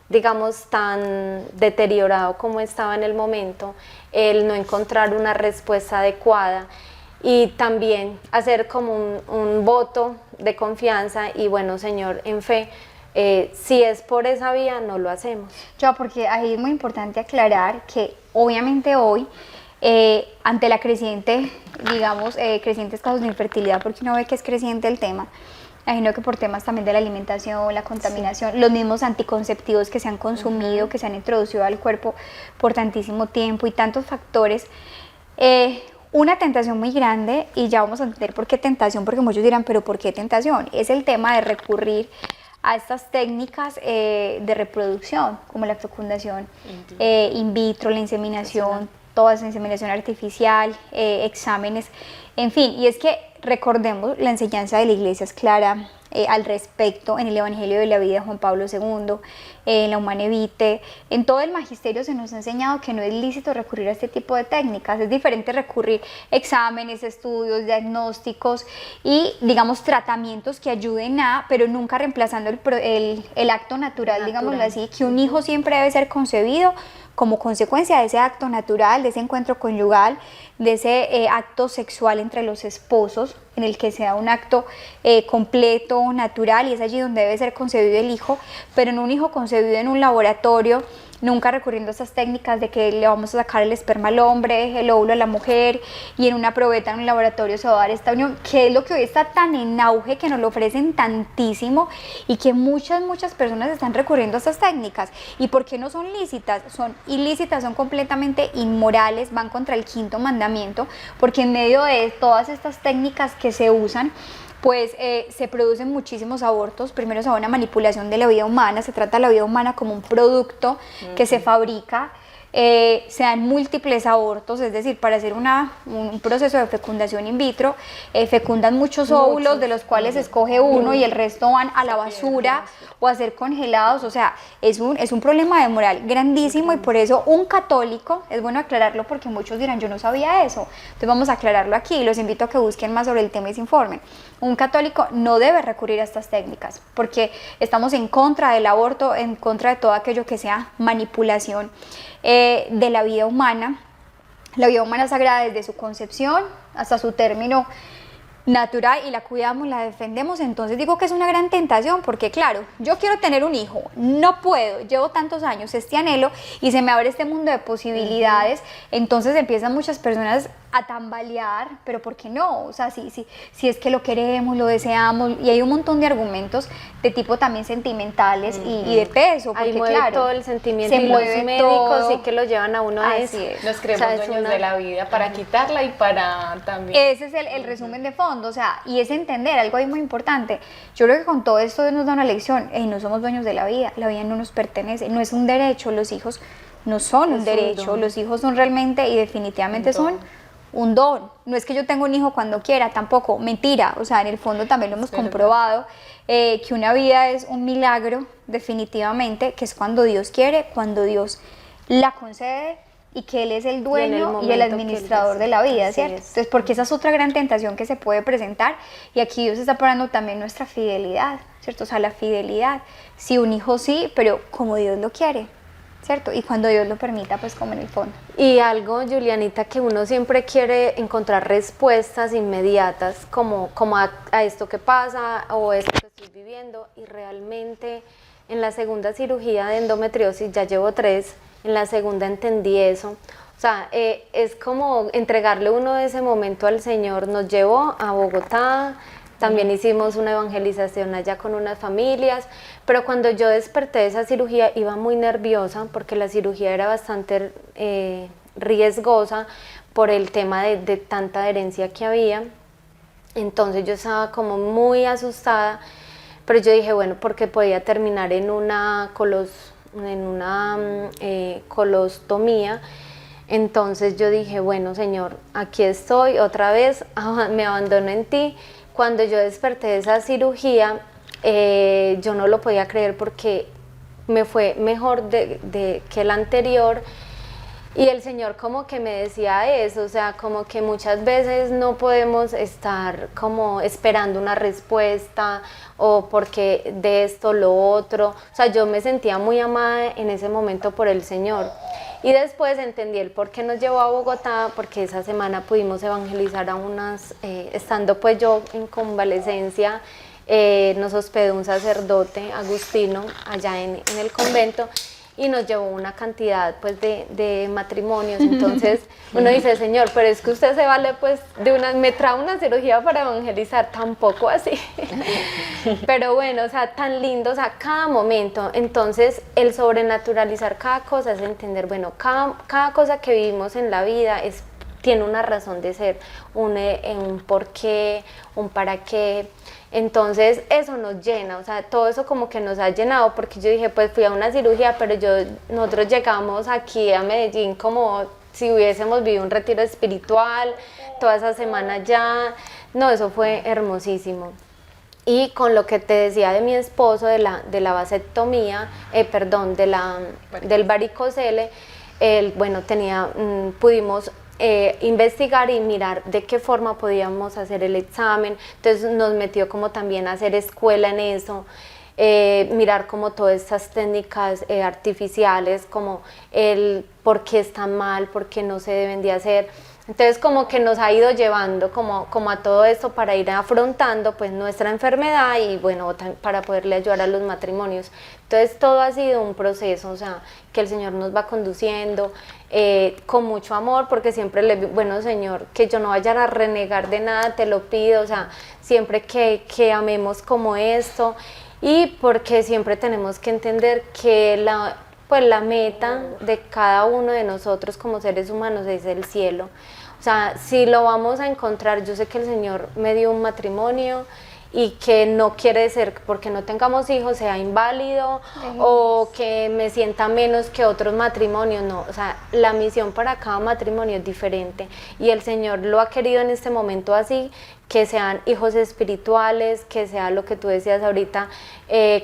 Speaker 4: digamos, tan deteriorado como estaba en el momento, el no encontrar una respuesta adecuada. Y también hacer como un voto de confianza y bueno, Señor, en fe, si es por esa vía, no lo hacemos.
Speaker 1: Porque ahí es muy importante aclarar que obviamente hoy, ante la crecientes casos de infertilidad, porque uno ve que es creciente el tema, imagino que por temas también de la alimentación, la contaminación, los mismos anticonceptivos que se han consumido, que se han introducido al cuerpo por tantísimo tiempo y tantos factores, una tentación muy grande, y ya vamos a entender por qué tentación, porque muchos dirán, pero ¿por qué tentación? Es el tema de recurrir a estas técnicas de reproducción, como la fecundación in vitro, la inseminación, toda esa inseminación artificial, exámenes, en fin, y es que recordemos, la enseñanza de la Iglesia es clara al respecto en el Evangelio de la Vida de Juan Pablo II, en la Humanae Vitae, en todo el magisterio se nos ha enseñado que no es lícito recurrir a este tipo de técnicas. Es diferente recurrir a exámenes, estudios, diagnósticos y, digamos, tratamientos que ayuden pero nunca reemplazando el acto natural, digámoslo así, que un hijo siempre debe ser concebido como consecuencia de ese acto natural, de ese encuentro conyugal, de ese acto sexual entre los esposos, en el que sea un acto completo, natural, y es allí donde debe ser concebido el hijo, pero no un hijo concebido en un laboratorio, nunca recurriendo a estas técnicas de que le vamos a sacar el esperma al hombre, el óvulo a la mujer, y en una probeta en un laboratorio se va a dar esta unión, que es lo que hoy está tan en auge, que nos lo ofrecen tantísimo, y que muchas personas están recurriendo a estas técnicas. ¿Y por qué no son lícitas? Son ilícitas, son completamente inmorales, van contra el 5º mandamiento, porque en medio de todas estas técnicas que se usan, pues se producen muchísimos abortos. Primero se da una manipulación de la vida humana, se trata la vida humana como un producto que se fabrica, se dan múltiples abortos, es decir, para hacer un proceso de fecundación in vitro, fecundan muchos óvulos, de los cuales se escoge uno y el resto van a la basura o a ser congelados. O sea, es un problema de moral grandísimo, y por eso un católico, es bueno aclararlo porque muchos dirán, yo no sabía eso, entonces vamos a aclararlo aquí, los invito a que busquen más sobre el tema y se informen. Un católico no debe recurrir a estas técnicas porque estamos en contra del aborto, en contra de todo aquello que sea manipulación de la vida humana. La vida humana es sagrada desde su concepción hasta su término natural, y la cuidamos, la defendemos. Entonces digo que es una gran tentación, porque claro, yo quiero tener un hijo, no puedo, llevo tantos años este anhelo y se me abre este mundo de posibilidades, entonces empiezan muchas personas a tambalear, pero ¿por qué no? O sea, si es que lo queremos, lo deseamos, y hay un montón de argumentos de tipo también sentimentales y de peso, porque
Speaker 4: ahí mueve
Speaker 1: claro,
Speaker 4: todo el sentimiento,
Speaker 1: se
Speaker 4: y
Speaker 1: mueve
Speaker 4: los médicos
Speaker 1: todo.
Speaker 4: sí que lo llevan a uno a eso.
Speaker 1: Así es.
Speaker 3: Nos creemos dueños de la vida para quitarla y para también...
Speaker 1: Ese es el resumen de fondo, o sea, y es entender algo ahí muy importante. Yo creo que con todo esto nos da una lección, no somos dueños de la vida no nos pertenece, no es un derecho, los hijos no son un derecho, los hijos son realmente y definitivamente son un don. No es que yo tenga un hijo cuando quiera, tampoco, mentira, o sea, en el fondo también lo hemos comprobado, que una vida es un milagro, definitivamente, que es cuando Dios quiere, cuando Dios la concede, y que Él es el
Speaker 4: el
Speaker 1: dueño y el
Speaker 4: momento que Él
Speaker 1: administrador de la vida,
Speaker 4: así
Speaker 1: ¿cierto?
Speaker 4: es.
Speaker 1: Entonces, porque esa es otra gran tentación que se puede presentar, y aquí Dios está probando también nuestra fidelidad, ¿cierto? O sea, la fidelidad, si un hijo sí, pero como Dios lo quiere, ¿cierto? Y cuando Dios lo permita, pues como en el fondo.
Speaker 4: Y algo, Julianita, que uno siempre quiere encontrar respuestas inmediatas, como a esto que pasa o esto que estoy viviendo, y realmente en la segunda cirugía de endometriosis, ya llevo 3, en la segunda entendí eso. O sea, es como entregarle uno de ese momento al Señor. Nos llevó a Bogotá, también hicimos una evangelización allá con unas familias, pero cuando yo desperté de esa cirugía iba muy nerviosa porque la cirugía era bastante riesgosa por el tema de tanta adherencia que había. Entonces yo estaba como muy asustada, pero yo dije, bueno, porque podía terminar en una colostomía. Entonces yo dije, bueno, Señor, aquí estoy otra vez, me abandono en ti. Cuando yo desperté de esa cirugía, yo no lo podía creer porque me fue mejor que la anterior. Y el Señor como que me decía eso, o sea, como que muchas veces no podemos estar como esperando una respuesta o porque de esto, lo otro. O sea, yo me sentía muy amada en ese momento por el Señor. Y después entendí el por qué nos llevó a Bogotá, porque esa semana pudimos evangelizar a unas, estando pues yo en convalecencia, nos hospedó un sacerdote agustino allá en el convento, y nos llevó una cantidad pues de matrimonios. Entonces uno dice, Señor, pero es que usted se vale pues me trae una cirugía para evangelizar, tampoco así. Pero bueno, o sea, tan lindo, o sea, cada momento. Entonces el sobrenaturalizar cada cosa es entender, bueno, cada cosa que vivimos en la vida tiene una razón de ser, un por qué, un para qué. Entonces eso nos llena, o sea, todo eso como que nos ha llenado, porque yo dije, pues fui a una cirugía, pero nosotros llegamos aquí a Medellín como si hubiésemos vivido un retiro espiritual, toda esa semana ya, no, eso fue hermosísimo. Y con lo que te decía de mi esposo, de la vasectomía, del varicocele, bueno, pudimos investigar y mirar de qué forma podíamos hacer el examen. Entonces nos metió como también a hacer escuela en eso, mirar como todas estas técnicas artificiales, como el por qué están mal, por qué no se deben de hacer. Entonces como que nos ha ido llevando como a todo esto para ir afrontando pues nuestra enfermedad y bueno, para poderle ayudar a los matrimonios. Entonces todo ha sido un proceso, o sea, que el Señor nos va conduciendo con mucho amor, porque siempre bueno, Señor, que yo no vaya a renegar de nada, te lo pido, o sea, siempre que amemos como esto, y porque siempre tenemos que entender que la meta de cada uno de nosotros como seres humanos es el cielo. O sea, si lo vamos a encontrar, yo sé que el Señor me dio un matrimonio y que no quiere ser porque no tengamos hijos sea inválido o que me sienta menos que otros matrimonios, no, o sea, la misión para cada matrimonio es diferente y el Señor lo ha querido en este momento así, que sean hijos espirituales, que sea lo que tú decías ahorita,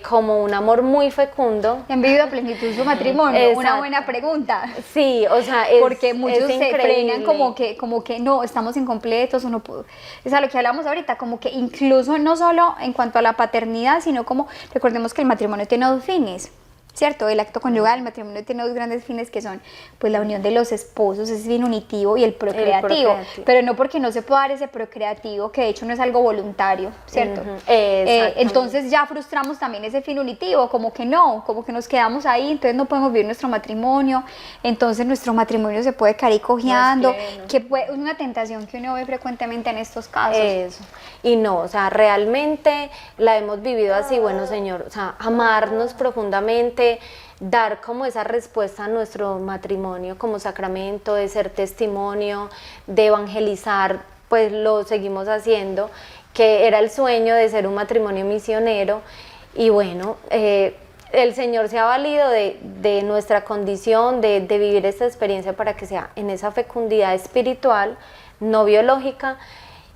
Speaker 4: como un amor muy fecundo.
Speaker 1: ¿Han vivido a plenitud su matrimonio?
Speaker 4: Exacto.
Speaker 1: Una buena pregunta.
Speaker 4: Sí, o sea,
Speaker 1: porque muchos se frenan como
Speaker 4: increíble.
Speaker 1: que no, estamos incompletos o no puedo. Es a lo que hablamos ahorita, como que incluso no solo en cuanto a la paternidad, sino como, recordemos que el matrimonio tiene 2 fines. ¿Cierto? El acto conyugal, el matrimonio tiene 2 grandes fines que son pues la unión de los esposos, ese fin unitivo y el procreativo, pero no porque no se pueda dar ese procreativo, que de hecho no es algo voluntario, ¿cierto? Entonces ya frustramos también ese fin unitivo, como que nos quedamos ahí, entonces no podemos vivir nuestro matrimonio, entonces nuestro matrimonio se puede caer cojeando, que es una tentación que uno ve frecuentemente en estos casos.
Speaker 4: Eso. Y no, o sea, realmente la hemos vivido así, bueno, Señor, o sea, amarnos profundamente, dar como esa respuesta a nuestro matrimonio como sacramento, de ser testimonio, de evangelizar, pues lo seguimos haciendo, que era el sueño de ser un matrimonio misionero. Y bueno, el Señor se ha valido de nuestra condición, de vivir esta experiencia para que sea en esa fecundidad espiritual, no biológica.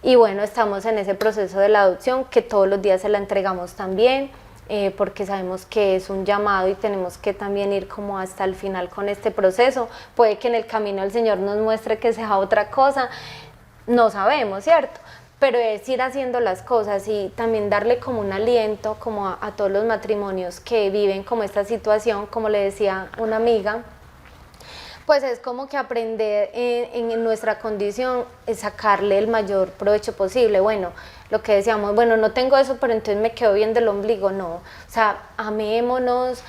Speaker 4: Y bueno, estamos en ese proceso de la adopción que todos los días se la entregamos también. porque sabemos que es un llamado y tenemos que también ir como hasta el final con este proceso. Puede que en el camino el Señor nos muestre que sea otra cosa, no sabemos, ¿cierto? Pero es ir haciendo las cosas y también darle como un aliento como a todos los matrimonios que viven como esta situación, como le decía una amiga, pues es como que aprender en nuestra condición es sacarle el mayor provecho posible. Bueno, lo que decíamos, bueno, no tengo eso, pero entonces me quedo viendo el ombligo, no. O sea, amémonos,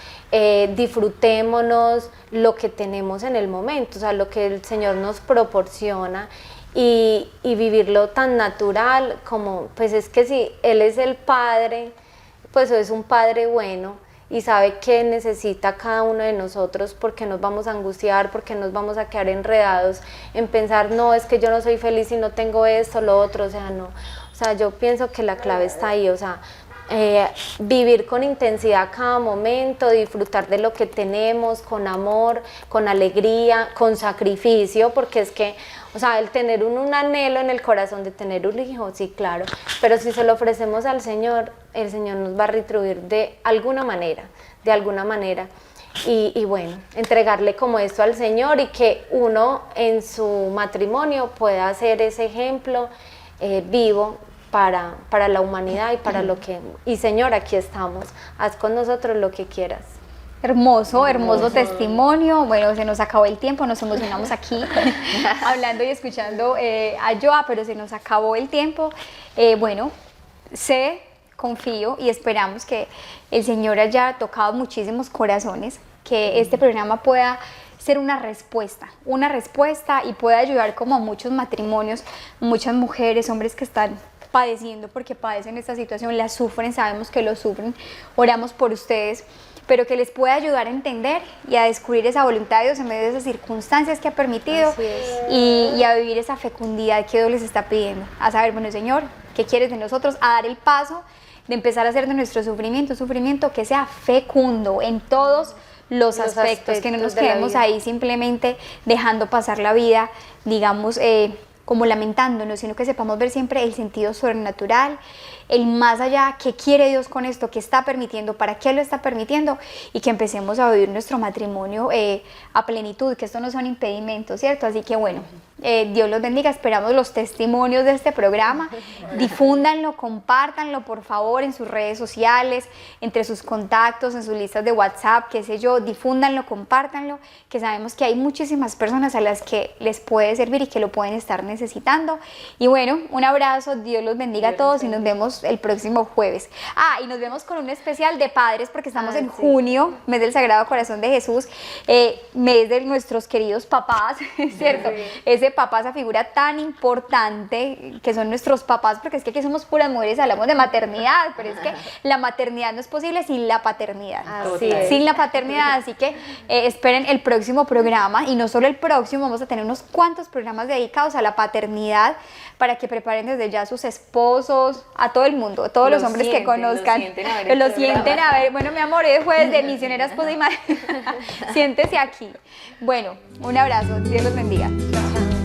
Speaker 4: disfrutémonos lo que tenemos en el momento, o sea, lo que el Señor nos proporciona y vivirlo tan natural como, pues es que si Él es el Padre, pues es un Padre bueno, y sabe qué necesita cada uno de nosotros, porque nos vamos a angustiar, porque nos vamos a quedar enredados en pensar, no, es que yo no soy feliz si no tengo esto, lo otro, o sea, no. O sea, yo pienso que la clave está ahí, o sea, vivir con intensidad cada momento, disfrutar de lo que tenemos, con amor, con alegría, con sacrificio, porque es que, o sea, el tener un anhelo en el corazón de tener un hijo, sí, claro, pero si se lo ofrecemos al Señor, el Señor nos va a retribuir de alguna manera, y bueno, entregarle como esto al Señor y que uno en su matrimonio pueda ser ese ejemplo vivo para la humanidad y para lo que, y Señor, aquí estamos, haz con nosotros lo que quieras.
Speaker 1: Hermoso, hermoso testimonio. Bueno, se nos acabó el tiempo, nos emocionamos aquí hablando y escuchando a Joa, pero se nos acabó el tiempo. Bueno, confío y esperamos que el Señor haya tocado muchísimos corazones, que este programa pueda ser una respuesta y pueda ayudar como a muchos matrimonios, muchas mujeres, hombres que están padeciendo porque padecen esta situación, la sufren, sabemos que lo sufren, oramos por ustedes, pero que les pueda ayudar a entender y a descubrir esa voluntad de Dios en medio de esas circunstancias que ha permitido y a vivir esa fecundidad que Dios les está pidiendo, a saber, bueno, Señor, ¿qué quieres de nosotros? A dar el paso de empezar a hacer de nuestro sufrimiento un sufrimiento que sea fecundo en todos los aspectos, que no nos quedemos ahí simplemente dejando pasar la vida, digamos, como lamentándonos, sino que sepamos ver siempre el sentido sobrenatural, el más allá, qué quiere Dios con esto, qué está permitiendo, para qué lo está permitiendo, y que empecemos a vivir nuestro matrimonio a plenitud, que esto no son impedimentos, ¿cierto? Así que bueno, Dios los bendiga, esperamos los testimonios de este programa, difúndanlo, compártanlo por favor en sus redes sociales, entre sus contactos, en sus listas de WhatsApp, qué sé yo, difúndanlo, compártanlo, que sabemos que hay muchísimas personas a las que les puede servir y que lo pueden estar necesitando. Y bueno, un abrazo, Dios los bendiga a todos y nos vemos el próximo jueves. Y nos vemos con un especial de padres porque estamos en junio, mes del Sagrado Corazón de Jesús, mes de nuestros queridos papás, ¿cierto? Ese papá, esa figura tan importante que son nuestros papás, porque es que aquí somos puras mujeres, hablamos de maternidad, pero es que la maternidad no es posible sin la paternidad. Sin la paternidad, así que esperen el próximo programa, y no solo el próximo, vamos a tener unos cuantos programas dedicados a la paternidad para que preparen desde ya a sus esposos, a todo el mundo, a todos los hombres que conozcan. Lo sienten a ver. Bueno, mi amor, es jueves de misionera, esposa y madre. Siéntese aquí. Bueno, un abrazo, Dios los bendiga.
Speaker 3: Chao.